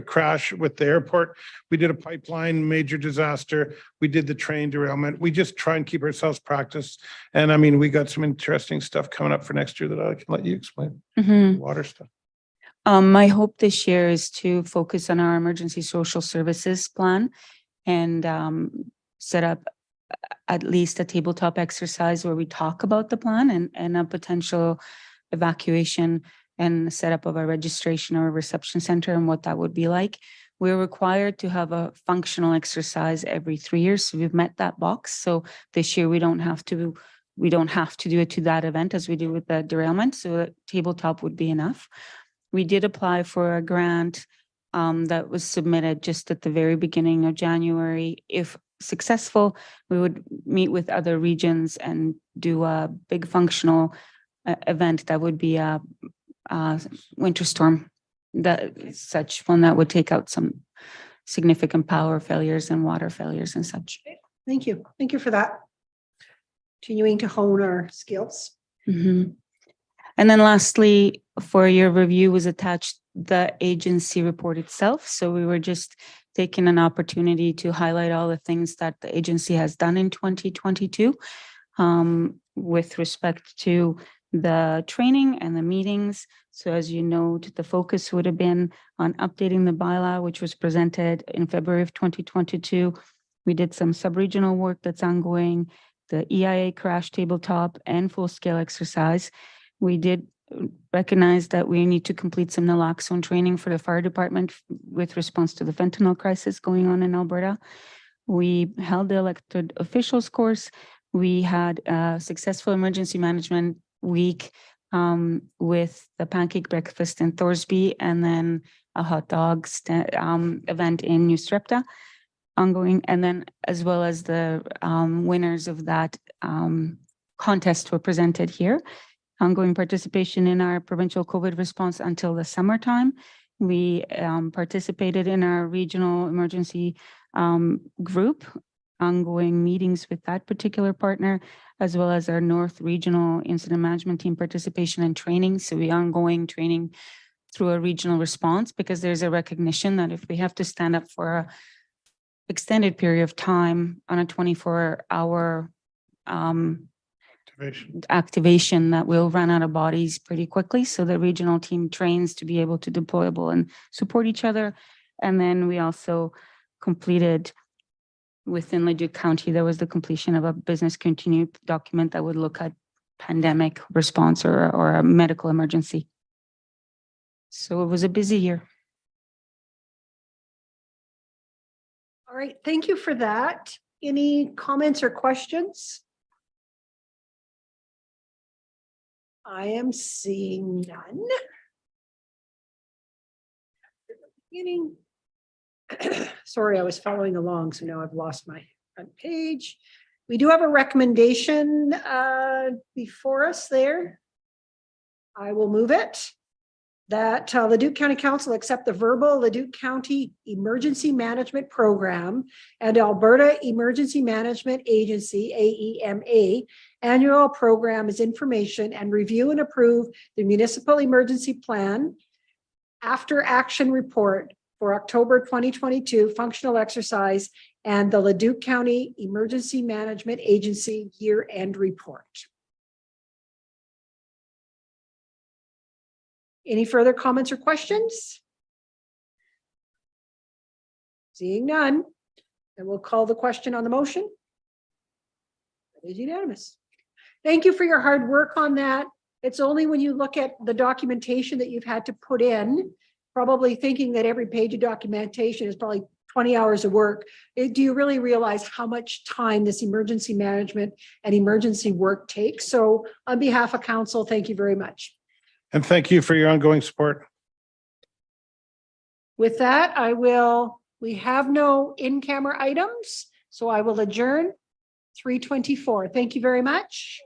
crash with the airport. We did a pipeline major disaster. We did the train derailment. We just try and keep ourselves practiced. And I mean, we got some interesting stuff coming up for next year that I can let you explain. Water stuff. My hope this year is to focus on our emergency social services plan and set up at least a tabletop exercise where we talk about the plan and a potential evacuation and setup of a registration or a reception center and what that would be like. We're required to have a functional exercise every 3 years. So we've met that box. So this year we don't have to do it to that event as we do with the derailment. So a tabletop would be enough. We did apply for a grant that was submitted just at the very beginning of January. If successful, we would meet with other regions and do a big functional event that would be a winter storm, such one that would take out some significant power failures and water failures and such. Thank you. Thank you for that. Continuing to hone our skills. And then lastly, for your review was attached the agency report itself. So we were just taking an opportunity to highlight all the things that the agency has done in 2022 with respect to the training and the meetings. So as you know, the focus would have been on updating the bylaw, which was presented in February of 2022. We did some sub-regional work that's ongoing, the EIA crash tabletop and full-scale exercise. We did recognize that we need to complete some naloxone training for the fire department with response to the fentanyl crisis going on in Alberta. We held the elected officials course. We had a successful emergency management week with the pancake breakfast in Thorsby and then a hot dog event in New Strepta ongoing. And then as well as the winners of that contest were presented here. Ongoing participation in our provincial COVID response until the summertime. We participated in our regional emergency group, ongoing meetings with that particular partner, as well as our North Regional Incident Management Team participation and training. So we ongoing training through a regional response because there's a recognition that if we have to stand up for a extended period of time on a 24-hour activation that will run out of bodies pretty quickly. So the regional team trains to be able to deployable and support each other. And then we also completed within Leduc County, there was the completion of a business continuity document that would look at pandemic response or a medical emergency. So it was a busy year. All right, thank you for that. Any comments or questions? I am seeing none. Beginning. Sorry, I was following along, so now I've lost my front page. We do have a recommendation before us there. I will move it. That Leduc County Council accept the verbal Leduc County Emergency Management Program and Alberta Emergency Management Agency, AEMA, annual program as information and review and approve the municipal emergency plan after action report for October 2022 functional exercise and the Leduc County Emergency Management Agency year-end report. Any further comments or questions? Seeing none, then we'll call the question on the motion. That is unanimous. Thank you for your hard work on that. It's only when you look at the documentation that you've had to put in, probably thinking that every page of documentation is probably 20 hours of work. Do you really realize how much time this emergency management and emergency work takes? So on behalf of council, thank you very much. And thank you for your ongoing support. With that, we have no in-camera items, so I will adjourn 3:24. Thank you very much.